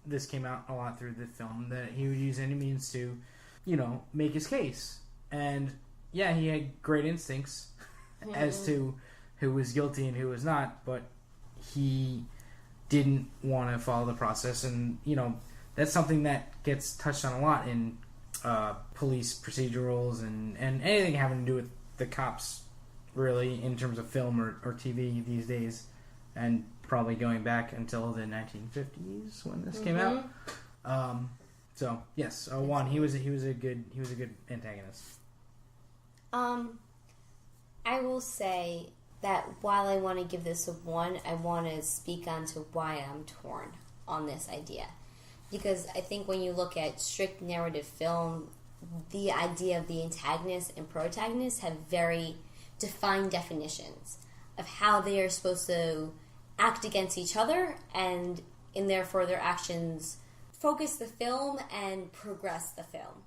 this came out a lot through the film, that he would use any means to, make his case. And yeah, he had great instincts as to who was guilty and who was not, but he didn't want to follow the process, and that's something that gets touched on a lot in police procedurals and anything having to do with the cops, really, in terms of film or TV these days, and probably going back until the 1950s when this came out. So yes, 1. He was a good antagonist. I will say that while I want to give this a 1, I want to speak on to why I'm torn on this idea. Because I think when you look at strict narrative film, the idea of the antagonist and protagonist have very defined definitions of how they are supposed to act against each other, and in therefore their actions focus the film and progress the film.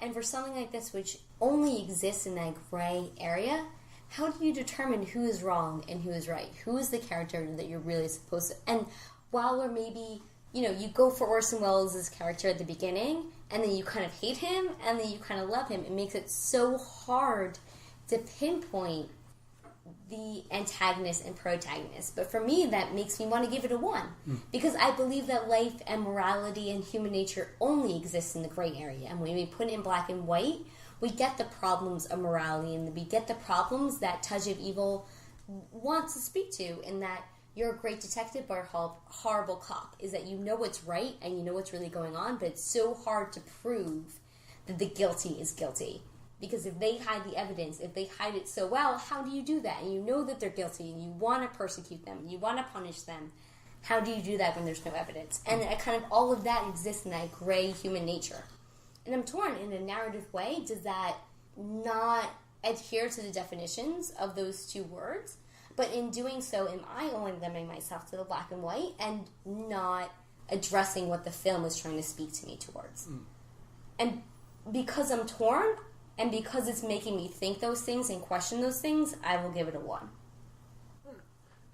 And for something like this, which only exists in that gray area, how do you determine who is wrong and who is right? Who is the character that you're really supposed to... And while we're maybe... you go for Orson Welles' character at the beginning, and then you kind of hate him, and then you kind of love him. It makes it so hard to pinpoint the antagonist and protagonist. But for me, that makes me want to give it a 1. Because I believe that life and morality and human nature only exists in the gray area. And when we put it in black and white, we get the problems of morality, and we get the problems that Touch of Evil wants to speak to, in that you're a great detective but a horrible cop. Is that you know what's right and you know what's really going on, but it's so hard to prove that the guilty is guilty. Because if they hide the evidence, if they hide it so well, how do you do that? And you know that they're guilty and you want to persecute them, you want to punish them. How do you do that when there's no evidence? And kind of all of that exists in that gray human nature. And I'm torn, in a narrative way, does that not adhere to the definitions of those two words? But in doing so, am I only limiting myself to the black and white and not addressing what the film is trying to speak to me towards? And because I'm torn, and because it's making me think those things and question those things, I will give it a 1.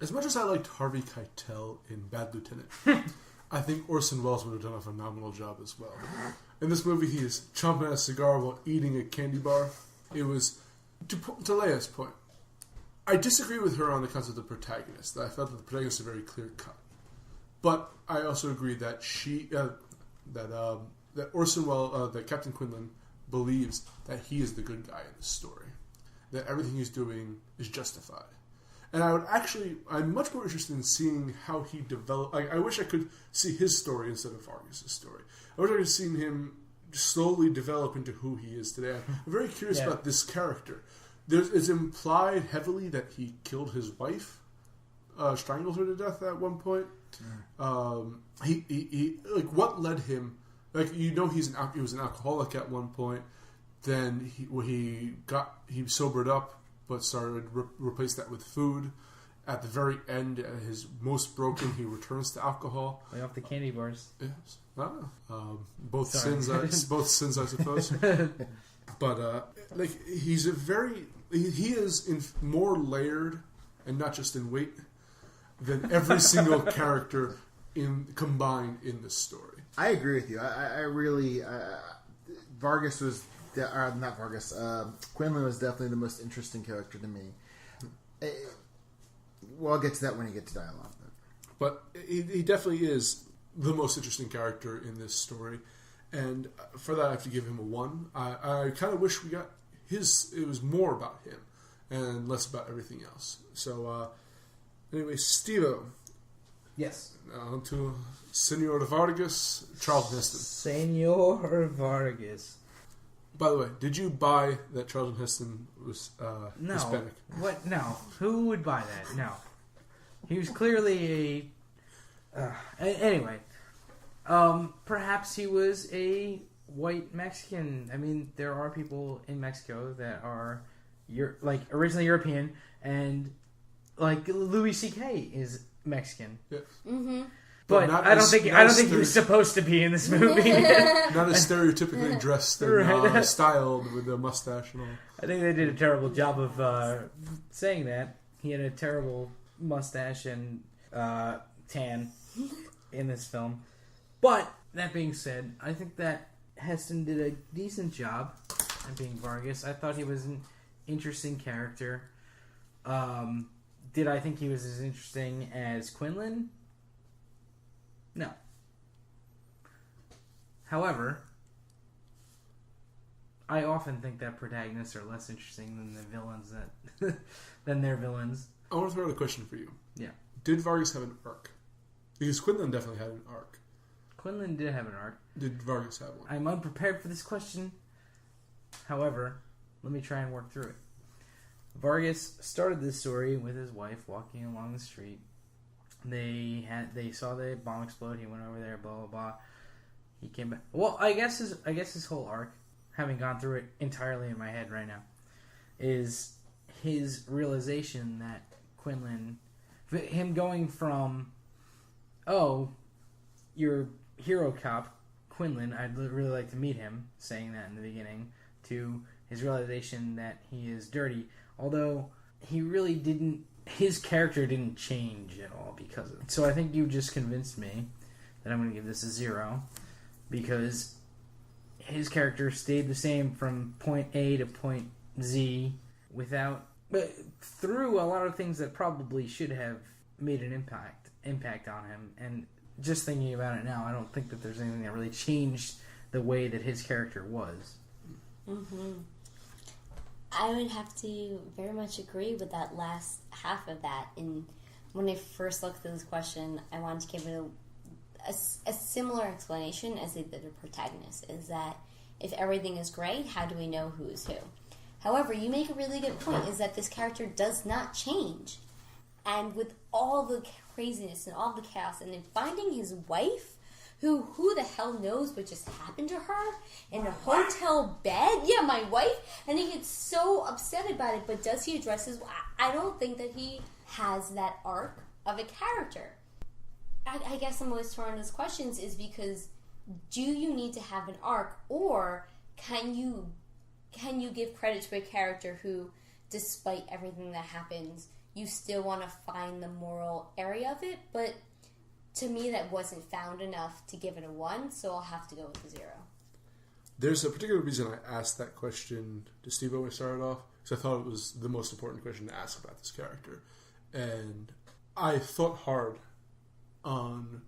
As much as I liked Harvey Keitel in Bad Lieutenant, I think Orson Welles would have done a phenomenal job as well. In this movie, he is chomping at a cigar while eating a candy bar. It was, to Leah's point, I disagree with her on the concept of the protagonist. I felt that the protagonist is very clear cut. But I also agree that that Orson Welles, that Captain Quinlan believes that he is the good guy in this story. That everything he's doing is justified. And I'm much more interested in seeing how he developed. I wish I could see his story instead of Vargas' story. I wish I could have seen him slowly develop into who he is today. I'm very curious about this character. It's implied heavily that he killed his wife, strangled her to death at one point. He what led him? He was an alcoholic at one point. Then he sobered up, but started replace that with food. At the very end, at his most broken, he returns to alcohol. Lay off the candy bars. Yes, both sins, I suppose. But he is more layered, and not just in weight, than every single character combined in this story. I agree with you. I really Vargas was not Vargas. Quinlan was definitely the most interesting character to me. Well, I'll get to that when you get to dialogue. But he definitely is the most interesting character in this story, and for that I have to give him a 1. I kind of wish we got it was more about him and less about everything else. So anyway, Steve-O. Yes. On to Senor Vargas, Charlton Heston. Senor Vargas. By the way, did you buy that Charlton Heston was No. Hispanic? What? No. Who would buy that? No. He was clearly anyway, perhaps he was a white Mexican. I mean, there are people in Mexico that are originally European, and like Louis C.K. is Mexican. Yes. Mm-hmm. But I don't think he was supposed to be in this movie. Not as stereotypically dressed and styled with a mustache and all. I think they did a terrible job of saying that. He had a terrible mustache and tan in this film. But, that being said, I think that Heston did a decent job at being Vargas. I thought he was an interesting character. Did I think he was as interesting as Quinlan? No. However, I often think that protagonists are less interesting than the villains than their villains. I want to throw out a question for you. Yeah. Did Vargas have an arc? Because Quinlan definitely had an arc. Quinlan did have an arc. Did Vargas have one? I'm unprepared for this question. However, let me try and work through it. Vargas started this story with his wife walking along the street. They saw the bomb explode. He went over there. Blah blah blah. He came back. Well, I guess his whole arc, having gone through it entirely in my head right now, is his realization that Quinlan, him going from, oh, you're hero cop Quinlan, I'd really like to meet him, saying that in the beginning, to his realization that he is dirty. Although he really didn't. His character didn't change at all because of it. So I think you just convinced me that I'm going to give this a 0 because his character stayed the same from point A to point Z but through a lot of things that probably should have made an impact on him. And just thinking about it now, I don't think that there's anything that really changed the way that his character was. Mm-hmm. I would have to very much agree with that last half of that. In when I first looked at this question, I wanted to give it a similar explanation as they did the protagonist, is that if everything is great, how do we know who is who? However, you make a really good point, is that this character does not change. And with all the craziness and all the chaos, and then finding his wife, who the hell knows what just happened to her in a hotel bed? Yeah, my wife. And he gets so upset about it, but does he address his... I don't think that he has that arc of a character. I guess I'm always torn on these questions is because do you need to have an arc, or can you give credit to a character who, despite everything that happens, you still want to find the moral area of it? But to me, that wasn't found enough to give it a 1, so I'll have to go with a 0. There's a particular reason I asked that question to Steve when we started off, because I thought it was the most important question to ask about this character. And I thought hard on...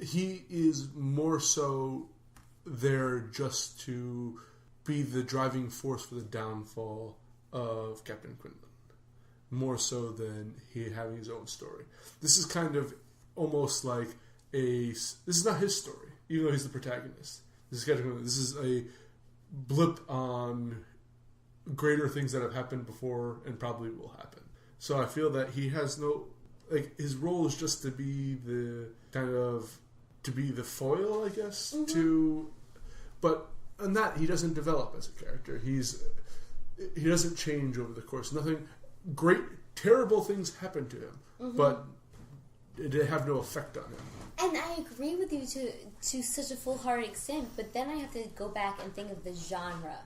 He is more so there just to be the driving force for the downfall of Captain Quinlan, more so than he having his own story. This is kind of almost like this is not his story, even though he's the protagonist. This is a blip on greater things that have happened before and probably will happen. So I feel that he has no, his role is just to be the foil, I guess, but on that he doesn't develop as a character. He doesn't change over the course. Nothing great, terrible things happen to him, but they have no effect on him. And I agree with you to such a full-hearted extent, but then I have to go back and think of the genre,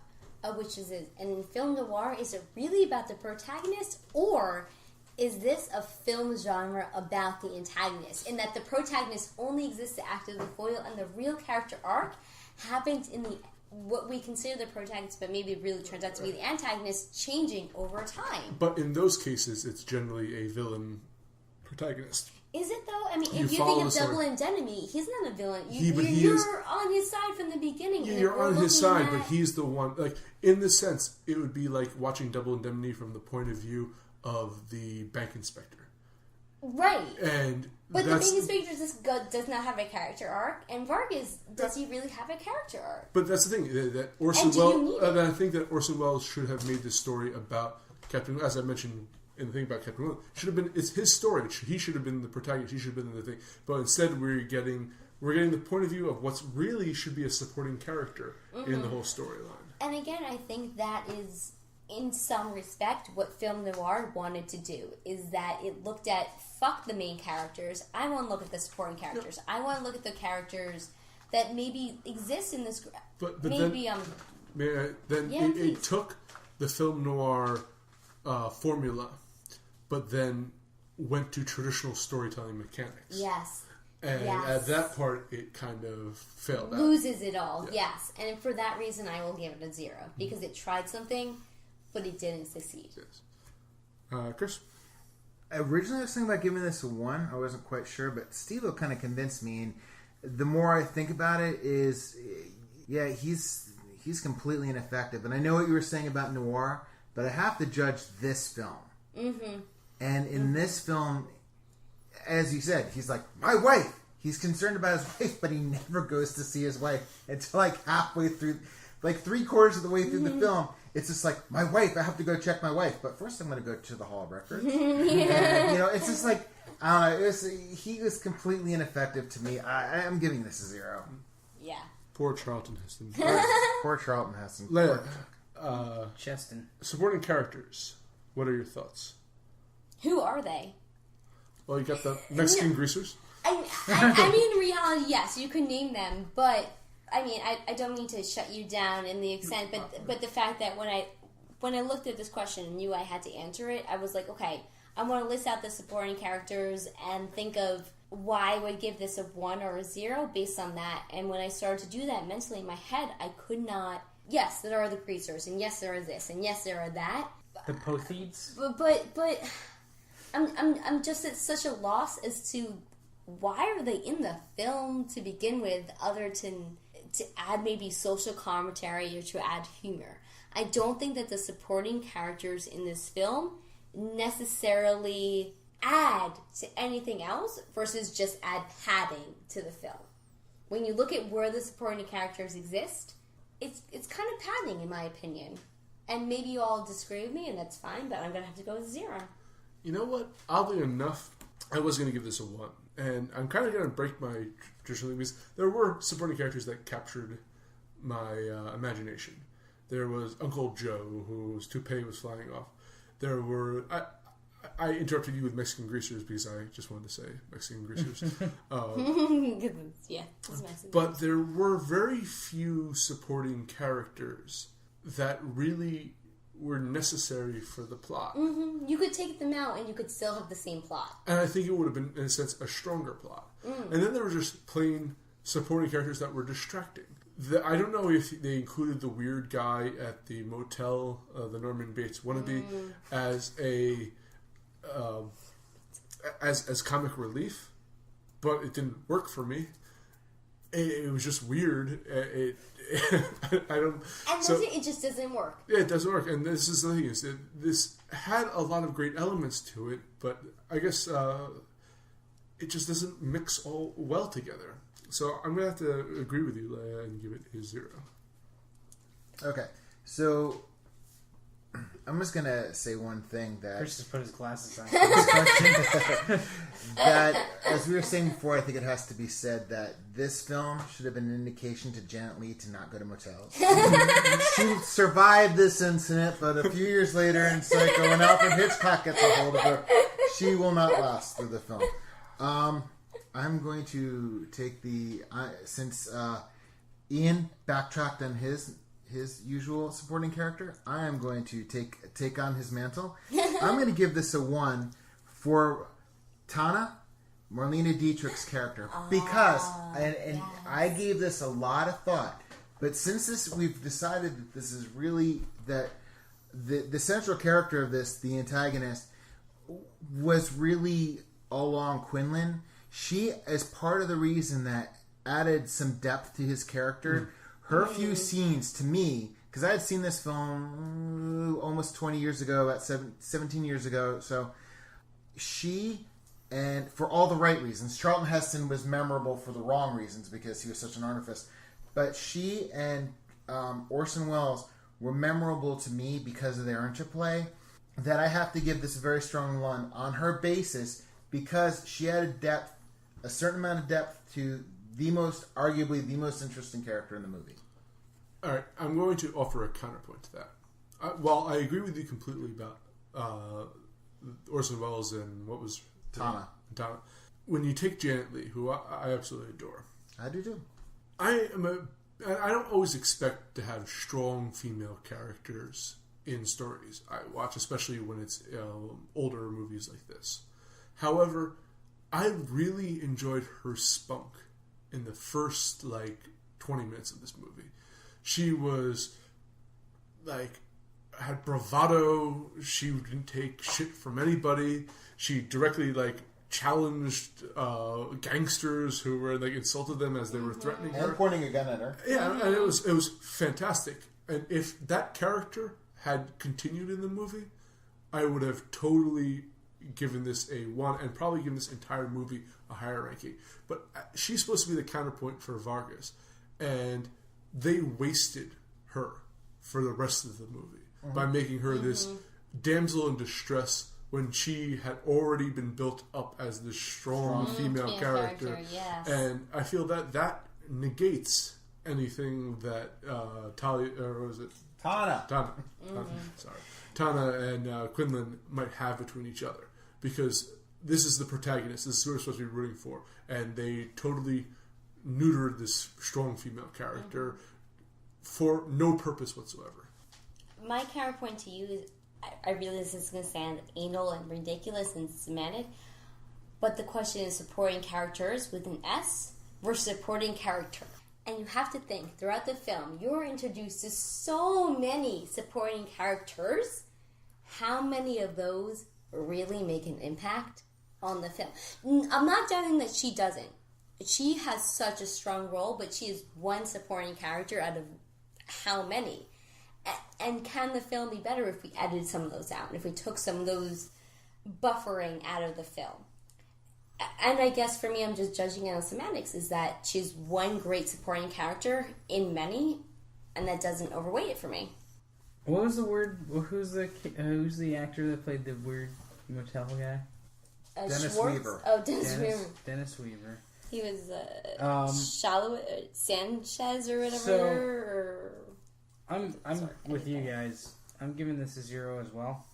which is it. And in film noir, is it really about the protagonist, or is this a film genre about the antagonist, in that the protagonist only exists to act as the foil, and the real character arc happens in what we consider the protagonist, but maybe it really turns out to be the antagonist, changing over time. But in those cases, it's generally a villain protagonist. Is it though? I mean, if you think of Double Indemnity, he's not a villain. You're on his side from the beginning. Yeah, you're on his side, but he's the one. In this sense, it would be like watching Double Indemnity from the point of view of the bank inspector. Right. But the bank inspector does not have a character arc, and Vargas, does he really have a character arc? But that's the thing that Orson Welles. I think that Orson Welles should have made this story about Captain, as I mentioned. And the thing about Captain Welles should have been, it's his story. He should have been the protagonist. He should have been the thing. But instead, we're getting the point of view of what's really should be a supporting character in the whole storyline. And again, I think that is, in some respect, what film noir wanted to do. Is that it looked at, fuck the main characters. I want to look at the supporting characters. Yep. I want to look at the characters that maybe exist in this. But maybe it took the film noir formula, but then went to traditional storytelling mechanics. Yes. And at that part, it kind of failed out. Loses it all, yes. And for that reason, I will give it a 0. Because it tried something, but it didn't succeed. Yes. Chris? Originally, I was thinking about giving this a 1. I wasn't quite sure, but Steve-O kind of convinced me. And the more I think about it is, he's completely ineffective. And I know what you were saying about noir, but I have to judge this film. Mm-hmm. And in this film, as you said, he's like, my wife! He's concerned about his wife, but he never goes to see his wife until halfway through, 3/4 of the way through the film. It's just like, my wife, I have to go check my wife. But first I'm going to go to the Hall of Records. And, it's just like, I don't know, he was completely ineffective to me. I'm giving this a 0. Yeah. Poor Charlton Heston. Poor Charlton Heston. Leah. Cheston. Supporting characters. What are your thoughts? Who are they? Well, you got the Mexican greasers. I mean, in reality, yes, you can name them, but I mean, I don't mean to shut you down in the extent, but the fact that when I looked at this question and knew I had to answer it, I was like, okay, I want to list out the supporting characters and think of why I would give this a 1 or a 0 based on that. And when I started to do that mentally in my head, I could not. Yes, there are the greasers, and yes, there are this, and yes, there are that. The Pothides. But I'm just at such a loss as to why are they in the film to begin with, other than to add maybe social commentary or to add humor. I don't think that the supporting characters in this film necessarily add to anything else versus just add padding to the film. When you look at where the supporting characters exist, it's kind of padding in my opinion. And maybe you all disagree with me, and that's fine, but I'm going to have to go with 0. You know what? Oddly enough, I was going to give this a 1. And I'm kind of going to break my traditional because there were supporting characters that captured my imagination. There was Uncle Joe, whose toupee was flying off. There were... I interrupted you with Mexican greasers because I just wanted to say Mexican greasers. Yeah, it's Mexican. But there were very few supporting characters that really were necessary for the plot. Mm-hmm. You could take them out and you could still have the same plot. And I think it would have been, in a sense, a stronger plot. And then there were just plain supporting characters that were distracting. I don't know if they included the weird guy at the motel, the Norman Bates wannabe, as a... as comic relief, but it didn't work for me. It was just weird. I don't. And so, it just doesn't work. Yeah, it doesn't work. And this is the thing: is this had a lot of great elements to it, but I guess it just doesn't mix all well together. So I'm gonna have to agree with you, Leah, and give it a 0. Okay, so I'm just gonna say one thing that Chris just put his glasses on. that, as we were saying before, I think it has to be said that this film should have been an indication to Janet Leigh to not go to motels. She survived this incident, but a few years later in Psycho, when Alfred Hitchcock gets a hold of her, she will not last through the film. I'm going to take since Ian backtracked on his usual supporting character, I am going to take on his mantle. I'm going to give this a 1 for Tana, Marlene Dietrich's character, because I gave this a lot of thought. But since we've decided that this is really that the central character of this, the antagonist, was really all along Quinlan. She is part of the reason that added some depth to his character. Her few scenes, to me, because I had seen this film almost 20 years ago, about 17 years ago, so she, and for all the right reasons, Charlton Heston was memorable for the wrong reasons because he was such an artifice, but she and Orson Welles were memorable to me because of their interplay, that I have to give this a very strong 1 on her basis because she added a certain amount of depth to arguably the most interesting character in the movie. All right, I'm going to offer a counterpoint to that. While I agree with you completely about Orson Welles and what was Tana. When you take Janet Leigh, who I absolutely adore, I do too. I don't always expect to have strong female characters in stories I watch, especially when it's older movies like this. However, I really enjoyed her spunk in the first 20 minutes of this movie. She was had bravado. She didn't take shit from anybody. She directly challenged gangsters who were insulted them as they were threatening her and pointing a gun at her. Yeah, and it was fantastic. And if that character had continued in the movie, I would have totally given this a 1 and probably given this entire movie a higher ranking. But she's supposed to be the counterpoint for Vargas, and they wasted her for the rest of the movie by making her this damsel in distress when she had already been built up as this strong female character. Yes. And I feel that negates anything that Talia, or was it Tana. Tana and Quinlan might have between each other, because this is the protagonist. This is who we're supposed to be rooting for, and they totally neutered this strong female character for no purpose whatsoever. My counterpoint to you is, I realize this is going to sound anal and ridiculous and semantic, but the question is supporting characters with an S versus supporting character. And you have to think, throughout the film, you're introduced to so many supporting characters. How many of those really make an impact on the film? I'm not doubting that she doesn't. She has such a strong role, but she is one supporting character out of how many? And can the film be better if we edited some of those out? If we took some of those buffering out of the film. And I guess for me, I'm just judging it on semantics, is that she's one great supporting character in many, and that doesn't overweight it for me. What was the word? Who's the actor that played the weird motel guy? Dennis Schwartz? Weaver. Oh, Dennis Weaver. Dennis Weaver. He was Sanchez or whatever. So, I'm with you guys. I'm giving this a 0 as well.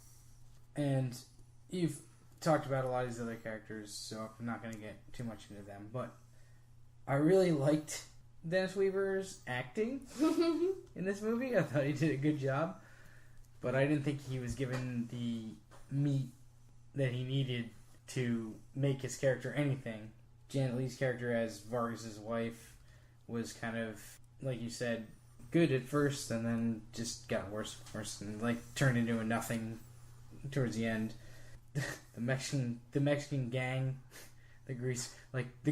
And you've talked about a lot of these other characters, so I'm not going to get too much into them. But I really liked Dennis Weaver's acting in this movie. I thought he did a good job. But I didn't think he was given the meat that he needed to make his character anything. Janet Leigh's character as Vargas's wife was kind of, like you said, good at first, and then just got worse and worse, and turned into a nothing towards the end. The Mexican gang, the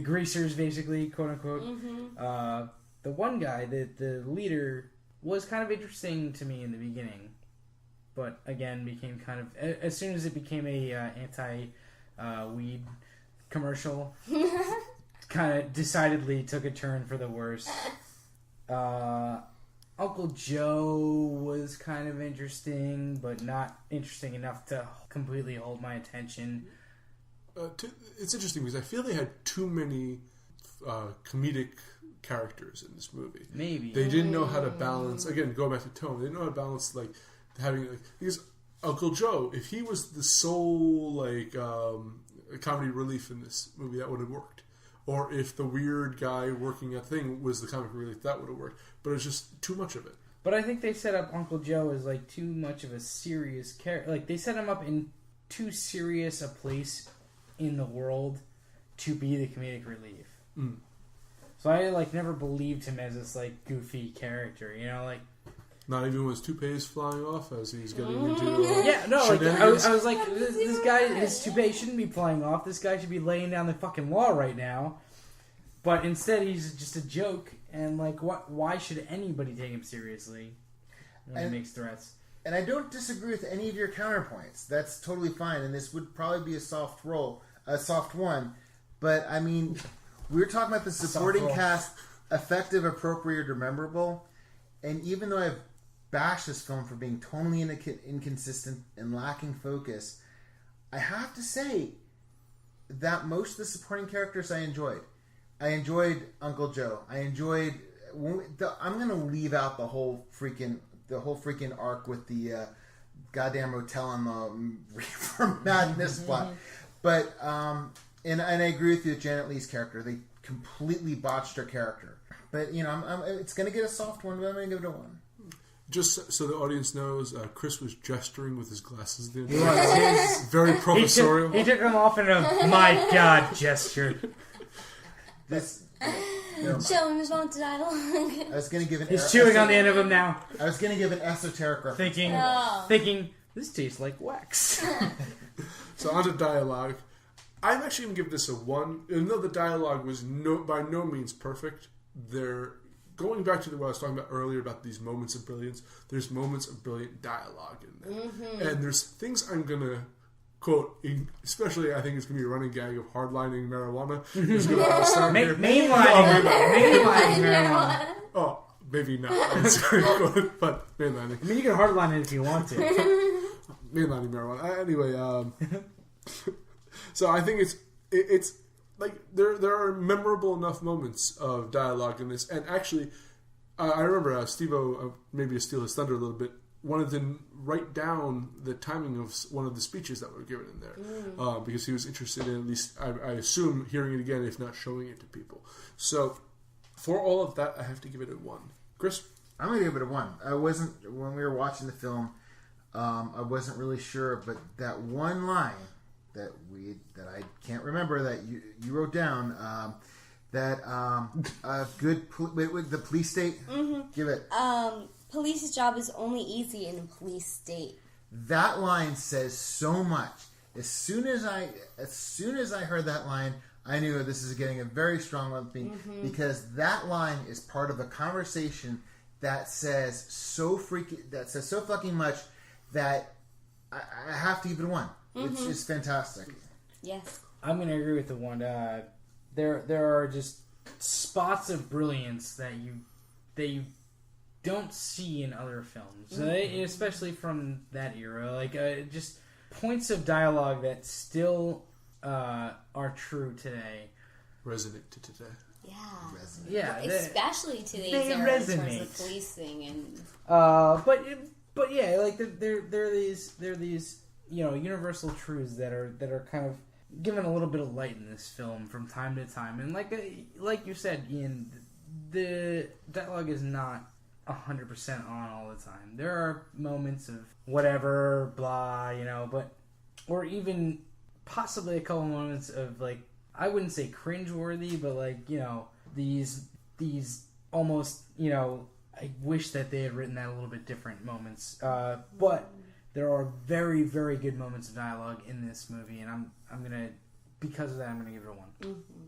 greasers, basically, quote unquote. Mm-hmm. The one guy, the leader, was kind of interesting to me in the beginning, but again became kind of, as soon as it became a anti-weed commercial, kind of decidedly took a turn for the worse. Uncle Joe was kind of interesting, but not interesting enough to completely hold my attention. It's interesting because I feel they had too many comedic characters in this movie. Maybe. They didn't know how to balance, again, going back to tone, they didn't know how to balance, having, because Uncle Joe, if he was the sole, comedy relief in this movie, that would have worked. Or if the weird guy working a thing was the comic relief, that would have worked. But it's just too much of it. But I think they set up Uncle Joe as too much of a serious character. They set him up in too serious a place in the world to be the comedic relief. Mm. So I never believed him as this goofy character. Not even when his toupee is flying off as he's getting into. Yeah, no, I was like, this guy, his toupee shouldn't be flying off. This guy should be laying down the fucking law right now. But instead, he's just a joke. And why should anybody take him seriously when he makes threats? And I don't disagree with any of your counterpoints. That's totally fine. And this would probably be a soft one. But I mean, we were talking about the supporting cast, effective, appropriate, or memorable. And even though I've bashed this film for being totally inconsistent and lacking focus, I have to say that most of the supporting characters I enjoyed. I enjoyed Uncle Joe. I enjoyed. I'm going to leave out the whole freaking arc with the goddamn motel and the Reefer Madness plot. But and I agree with you with Janet Leigh's character. They completely botched her character. But it's going to get a soft one, but I'm going to give it a 1. Just so the audience knows, Chris was gesturing with his glasses the entire time. Very professorial. He took them off in a my God gesture. Show him his phone to dialogue. I was going to give an. He's chewing on the end of them now. I was going to give an esoteric reference. Thinking this tastes like wax. So on to dialogue. I'm actually going to give this a 1. Even though the dialogue was by no means perfect, going back to what I was talking about earlier about these moments of brilliance, there's moments of brilliant dialogue in there. Mm-hmm. And there's things I'm going to quote, especially I think it's going to be a running gag of hardlining marijuana. It's going to sound here. Mainlining marijuana. Oh, maybe not. But mainlining. I mean, you can hardline it if you want to. Mainlining marijuana. Anyway, so I think it's there are memorable enough moments of dialogue in this, and actually, I remember Steve-O, maybe to steal his thunder a little bit, wanted to write down the timing of one of the speeches that were given in there, because he was interested in, at least I assume, hearing it again, if not showing it to people. So for all of that, I have to give it a 1. Chris? I'm going to give it a 1. I wasn't, when we were watching the film, I wasn't really sure, but that one line that I can't remember that you wrote down, the police state, give it. Police's job is only easy in a police state. That line says so much. As soon as I heard that line, I knew this is getting a very strong one because that line is part of a conversation that says so fucking much that I have to give it a 1. It's fantastic. Yes. I'm going to agree with the one. There are just spots of brilliance that you don't see in other films, especially from that era. Like just points of dialogue that still are true today. Resonate to today. Yeah. Yeah, especially today's they era in terms resonate. of policing and. But yeah, like there are these universal truths that are kind of given a little bit of light in this film from time to time, and like you said, Ian, the dialogue is not 100% on all the time. There are moments of whatever, blah, or even possibly a couple moments of like, I wouldn't say cringeworthy, but like, these almost, I wish that they had written that a little bit different moments. But there are very, very good moments of dialogue in this movie, and I'm gonna, because of that, I'm gonna give it a 1. Mm-hmm.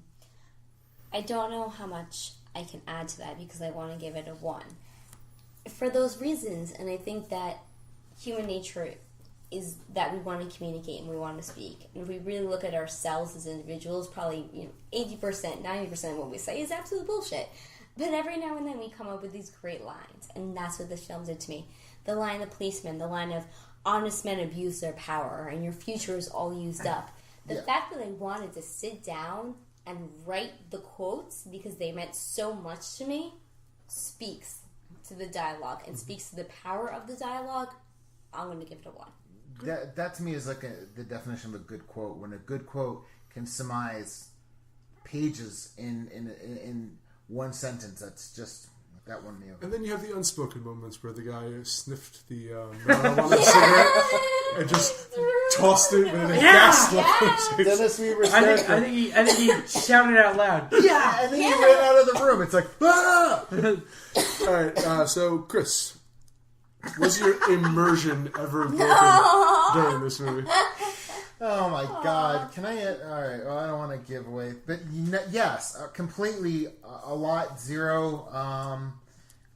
I don't know how much I can add to that because I want to give it a 1. For those reasons, and I think that human nature is that we want to communicate and we want to speak. And if we really look at ourselves as individuals, probably 80%, 90% of what we say is absolute bullshit. But every now and then we come up with these great lines, and that's what this film did to me. The line of policeman, the line of honest men abuse their power, and your future is all used up. The fact that I wanted to sit down and write the quotes because they meant so much to me speaks to the dialogue and speaks to the power of the dialogue. I'm going to give it a 1. That to me is like the definition of a good quote. When a good quote can surmise pages in one sentence, that's just that one meal. And then you have the unspoken moments where the guy sniffed the marijuana cigarette and just tossed it with a gas left. Dennis Weaver I think he shouted out loud. Yeah, and then he ran out of the room. It's like, ah! All right, so Chris, was your immersion ever broken during this movie? Oh my God! Can I? All right. Well, I don't want to give away, but yes, completely. A lot. 0.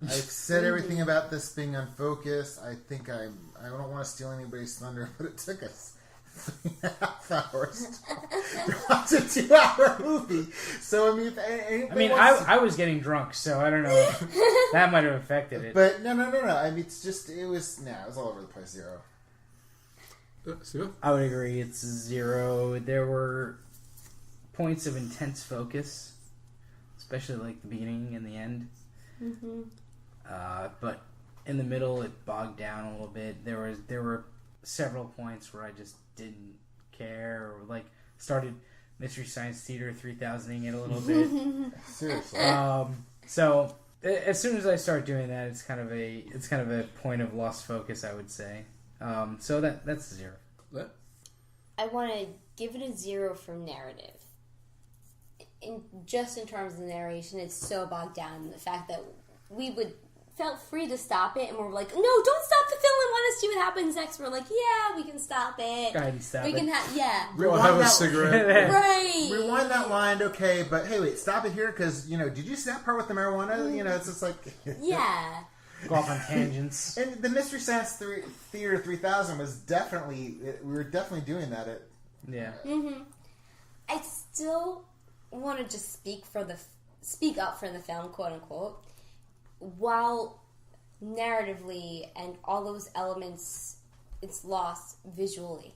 I've said everything about this being unfocused. I think I don't want to steal anybody's thunder, but it took us 3.5 hours to watch a 2-hour movie. So I mean, I was getting drunk, so I don't know. That might have affected it. But no. I mean, it was all over the place. 0. I would agree. It's 0. There were points of intense focus, especially like the beginning and the end. Mm-hmm. But in the middle, it bogged down a little bit. There were several points where I just didn't care, or like started Mystery Science Theater 3000ing it a little bit. Seriously. So as soon as I start doing that, it's kind of a point of lost focus, I would say. So that's 0. What? I want to give it a 0 for narrative. In terms of the narration, it's so bogged down in the fact that we felt free to stop it, and we're like, no, don't stop the film, and want to see what happens next. We're like, yeah, we can stop it. Go ahead and stop it. Can We'll have a cigarette. Right. Rewind that line, okay, but hey, wait, stop it here, because, did you see that part with the marijuana? It's just like... Yeah. Go off on tangents. And the Mystery Science Theater 3000 was definitely... We were definitely doing that. Yeah. Mm-hmm. I still want to just speak up for the film, quote unquote, while narratively and all those elements, it's lost visually.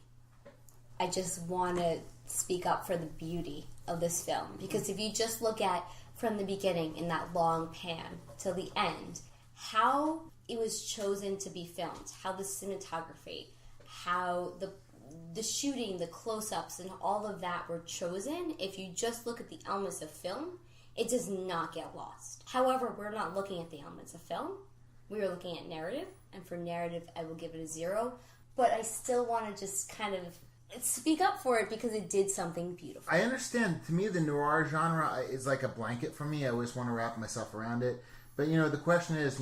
I just want to speak up for the beauty of this film, because if you just look at from the beginning in that long pan till the end, how it was chosen to be filmed, how the cinematography, how the shooting, the close-ups, and all of that were chosen. If you just look at the elements of film, it does not get lost. However, we're not looking at the elements of film. We are looking at narrative, and for narrative, I will give it a 0. But I still want to just kind of speak up for it because it did something beautiful. I understand. To me, the noir genre is like a blanket for me. I always want to wrap myself around it. But, the question is,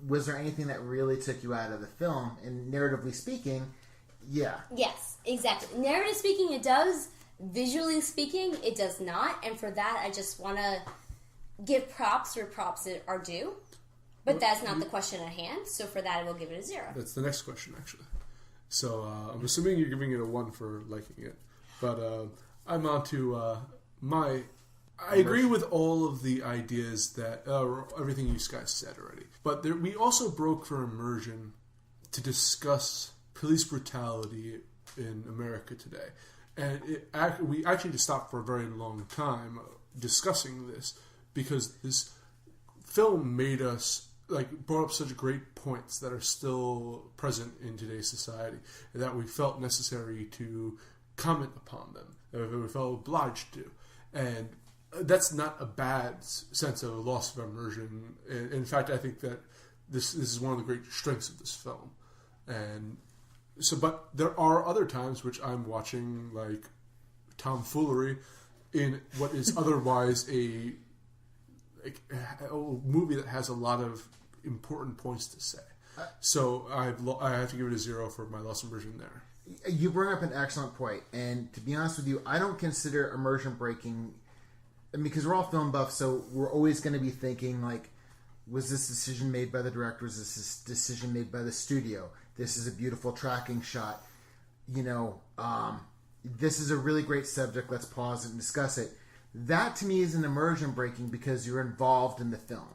was there anything that really took you out of the film? And narratively speaking, yeah. Yes, exactly. Narrative speaking, it does. Visually speaking, it does not. And for that, I just want to give props where props are due. But that's not the question at hand. So for that, I will give it a 0. That's the next question, actually. So I'm assuming you're giving it a 1 for liking it. But I'm on to my... I agree with all of the ideas that... everything you guys said already. But we also broke for immersion to discuss police brutality in America today. And we actually just stopped for a very long time discussing this because this film made us... brought up such great points that are still present in today's society that we felt necessary to comment upon them, that we felt obliged to. And that's not a bad sense of a loss of immersion. In fact, I think that this is one of the great strengths of this film. And so, but there are other times which I'm watching tomfoolery in what is otherwise a movie that has a lot of important points to say. So I have to give it a 0 for my loss of immersion there. You bring up an excellent point, and to be honest with you, I don't consider immersion breaking, because we're all film buffs, so we're always going to be thinking was this decision made by the director? Was this decision made by the studio? This is a beautiful tracking shot. This is a really great subject. Let's pause and discuss it. That to me is an immersion breaking because you're involved in the film.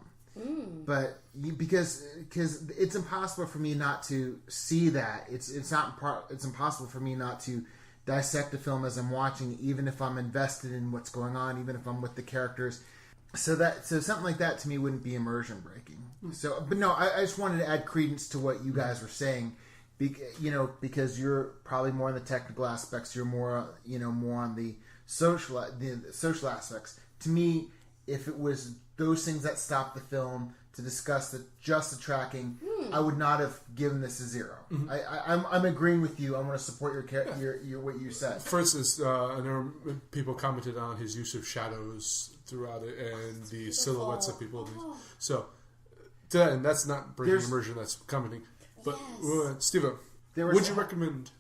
But because it's impossible for me not to see that. It's impossible for me not to dissect the film as I'm watching, even if I'm invested in what's going on, even if I'm with the characters. So something like that to me wouldn't be immersion breaking. But no, I just wanted to add credence to what you guys were saying, because you're probably more on the technical aspects. You're more on the social aspects. To me, if it was those things that stopped the film to discuss just the tracking, I would not have given this a 0. Mm-hmm. I'm agreeing with you. I want to support your what you said. For instance, I know people commented on his use of shadows throughout it and the silhouettes of people. So, and that's not breaking immersion. That's commenting. But Steve, would you recommend?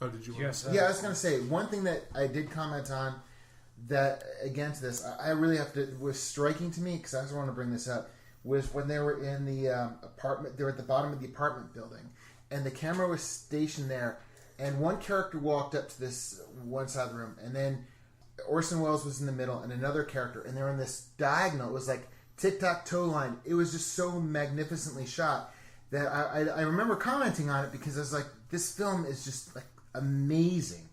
Oh, did you? Yes. Yeah, I was going to say one thing that I did comment on that against this, I really was striking to me because I just want to bring this up. Was when they were in the apartment, they were at the bottom of the apartment building, and the camera was stationed there, and one character walked up to this one side of the room, and then Orson Welles was in the middle, and another character, and they were in this diagonal. It was like tic-tac-toe line. It was just so magnificently shot that I remember commenting on it because I was like, this film is just amazing.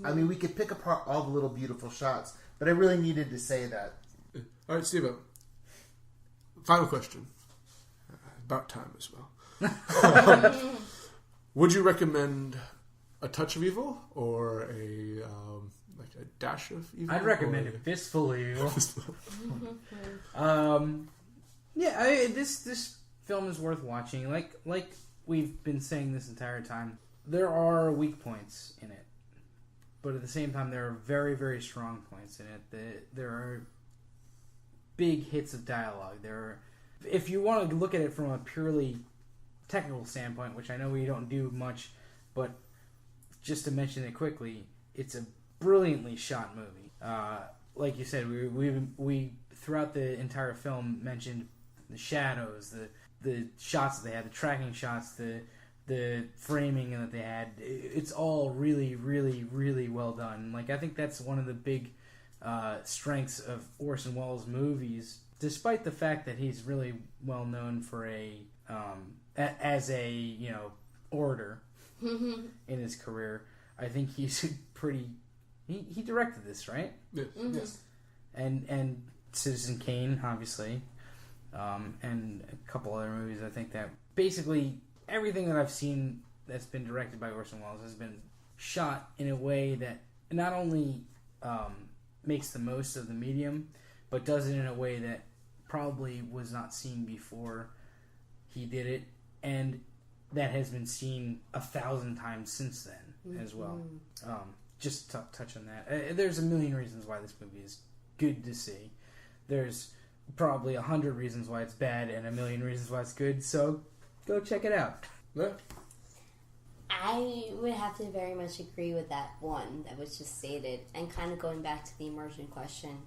I mean, we could pick apart all the little beautiful shots, but I really needed to say that. All right, Steve. Final question. About time as well. Would you recommend a touch of evil or a dash of evil? I'd recommend a fistful of evil. This film is worth watching. Like we've been saying this entire time, there are weak points in it, but at the same time, there are very, very strong points in it. There are big hits of dialogue. If you want to look at it from a purely technical standpoint, which I know we don't do much, but just to mention it quickly, it's a brilliantly shot movie. Like you said, we throughout the entire film mentioned the shadows, the shots that they had, the tracking shots, the framing that they had. It's all really, really, really well done. I think that's one of the big strengths of Orson Welles movies, despite the fact that he's really well known for as a orator in his career. I think he's he directed this, right? Yes. Mm-hmm. Yes. And Citizen Kane, obviously, and a couple other movies. I think that basically everything that I've seen that's been directed by Orson Welles has been shot in a way that not only makes the most of the medium, but does it in a way that probably was not seen before he did it, and that has been seen 1,000 times since then as well. Just to touch on that, there's a million reasons why this movie is good to see. There's probably 100 reasons why it's bad and a million reasons why it's good, so go check it out. Yeah. I would have to very much agree with that one that was just stated. And kind of going back to the immersion question,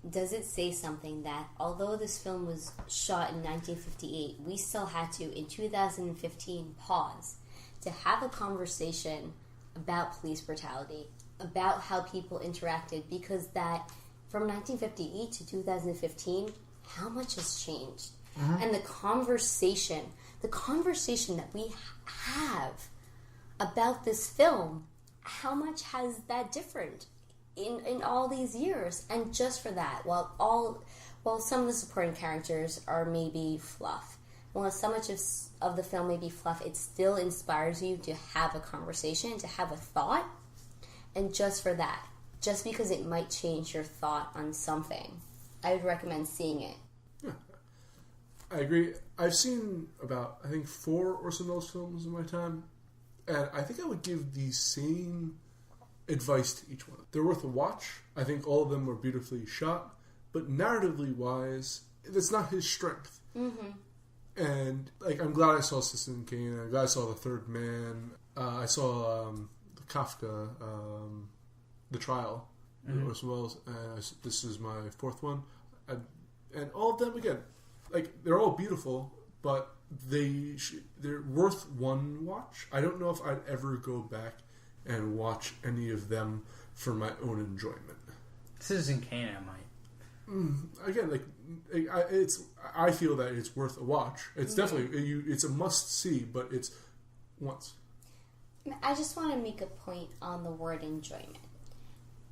does it say something that although this film was shot in 1958, we still had to, in 2015, pause to have a conversation about police brutality, about how people interacted, because that from 1958 to 2015, how much has changed? And the conversation that we have about this film, how much has that differed in all these years? And just for that, while some of the supporting characters are maybe fluff, while so much of the film may be fluff, it still inspires you to have a conversation, to have a thought. And just for that, just because it might change your thought on something, I would recommend seeing it. Yeah, I agree. I've seen about, I think, 4 Orson Welles films in my time, and I think I would give the same advice to each one. They're worth a watch. I think all of them were beautifully shot, but narratively wise, that's not his strength. And I'm glad I saw Citizen Kane. I'm glad I saw The Third Man. I saw Kafka, The Trial, Orson Welles. This is my 4th one, and all of them again, they're all beautiful, but they're worth one watch. I don't know if I'd ever go back and watch any of them for my own enjoyment. Citizen Kane, I might. Again, I feel that it's worth a watch. It's definitely it's a must see, but it's once. I just want to make a point on the word enjoyment.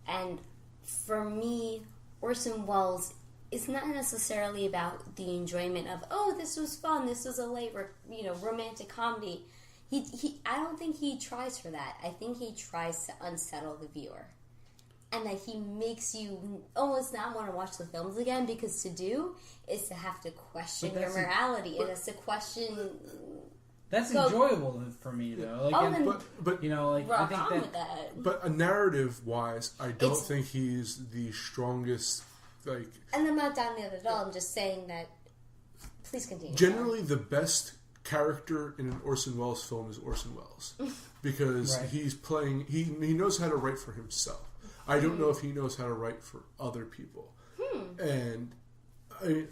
And for me, Orson Welles is not necessarily about the enjoyment of, oh, this was fun, this was a light, romantic comedy. I don't think he tries for that. I think he tries to unsettle the viewer. And that he makes you almost not want to watch the films again, because to do is to have to question your morality. It is to question... That's enjoyable for me, though. I think that... But narrative-wise, I don't think he's the strongest, And I'm not downing it at all. I'm just saying that... Please continue. Generally, the best character in an Orson Welles film is Orson Welles. Because he's playing... He knows how to write for himself. I don't know if he knows how to write for other people. And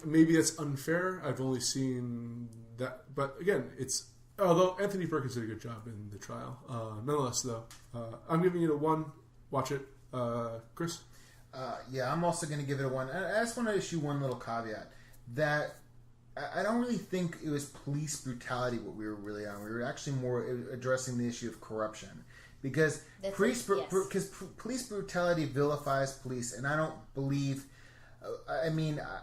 maybe that's unfair. I've only seen that. But again, although Anthony Perkins did a good job in The Trial. Nonetheless, though, I'm giving it a 1. Watch it. Chris? Yeah, I'm also going to give it a 1. I just want to issue one little caveat. That I don't really think it was police brutality what we were really on. We were actually more addressing the issue of corruption. Because police brutality vilifies police, and I don't believe.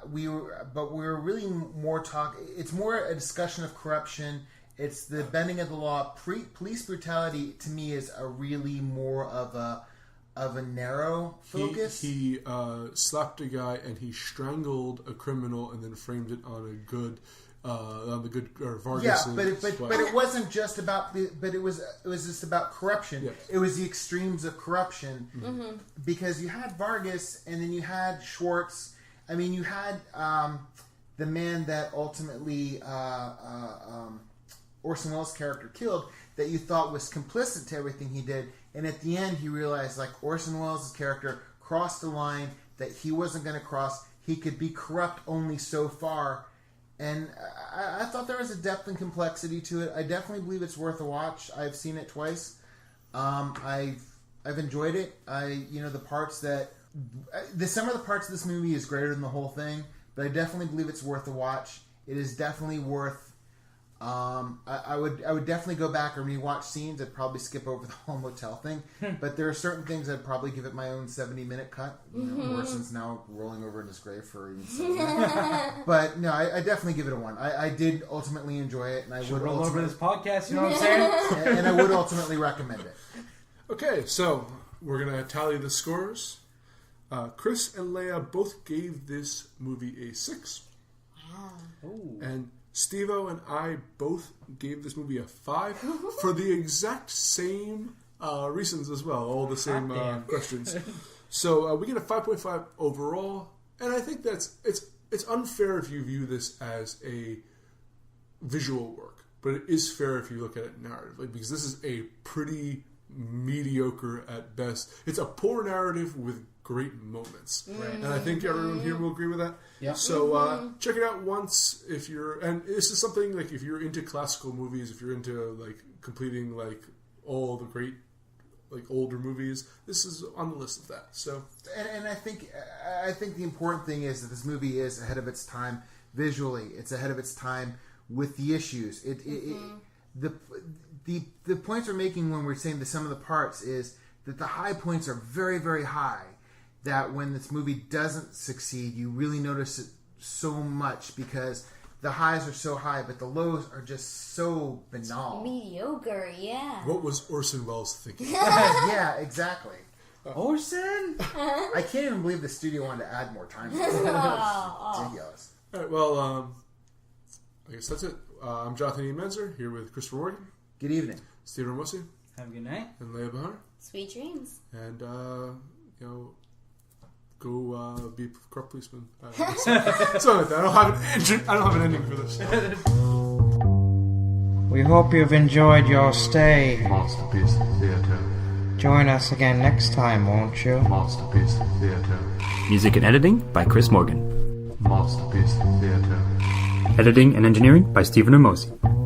We were really more talk. It's more a discussion of corruption. It's the bending of the law. Police brutality to me is a really more of a narrow focus. He slapped a guy and he strangled a criminal and then framed it on the good Vargas. Yeah, but it wasn't just about it was just about corruption. Yes. It was the extremes of corruption, because you had Vargas and then you had Schwartz. I mean, you had the man that ultimately Orson Welles' character killed, that you thought was complicit to everything he did, and at the end he realized Orson Welles' character crossed the line that he wasn't going to cross. He could be corrupt only so far. And I thought there was a depth and complexity to it. I definitely believe it's worth a watch. I've seen it twice. I've enjoyed it. The parts that the sum of the parts of this movie is greater than the whole thing, but I definitely believe it's worth a watch. It is definitely worth. I would definitely go back and rewatch scenes. I'd probably skip over the whole motel thing, but there are certain things I'd probably give it my own 70-minute cut. Orson's now rolling over in his grave for even saying that. But no, I definitely give it a 1. I did ultimately enjoy it, and I would roll over this podcast. You know what I'm saying? And I would ultimately recommend it. Okay, so we're gonna tally the scores. Chris and Leah both gave this movie a 6. Wow. Ooh. And Steve-O and I both gave this movie a 5 for the exact same reasons as well. All the same questions. So we get a 5.5 overall. And I think it's unfair if you view this as a visual work. But it is fair if you look at it narratively. Because this is a pretty mediocre at best. It's a poor narrative with great moments. Right. And I think everyone here will agree with that. Yeah. So check it out once if you're, and this is something if you're into classical movies, if you're into completing like all the great like older movies. This is on the list of that. So, and I think the important thing is that this movie is ahead of its time visually. It's ahead of its time with the issues. The points we're making when we're saying the sum of the parts is that the high points are very, very high. That when this movie doesn't succeed, you really notice it so much because the highs are so high, but the lows are just so banal. Mediocre, yeah. what was Orson Welles thinking? Yeah, exactly. Orson? I can't even believe the studio wanted to add more time to this. Ridiculous. All right, well, I guess that's it. I'm Jonathan E. Menzer here with Christopher Morgan, Good evening. Stephen Ramosi, Have a good night. and Leah Behar. Sweet dreams. And, go be a corrupt policeman. Something like that. I don't have an ending for this. We hope you've enjoyed your stay. Masterpiece Theatre. Join us again next time, won't you? Masterpiece Theatre. Music and editing by Chris Morgan. Masterpiece Theatre. Editing and engineering by Stephen Ramosi.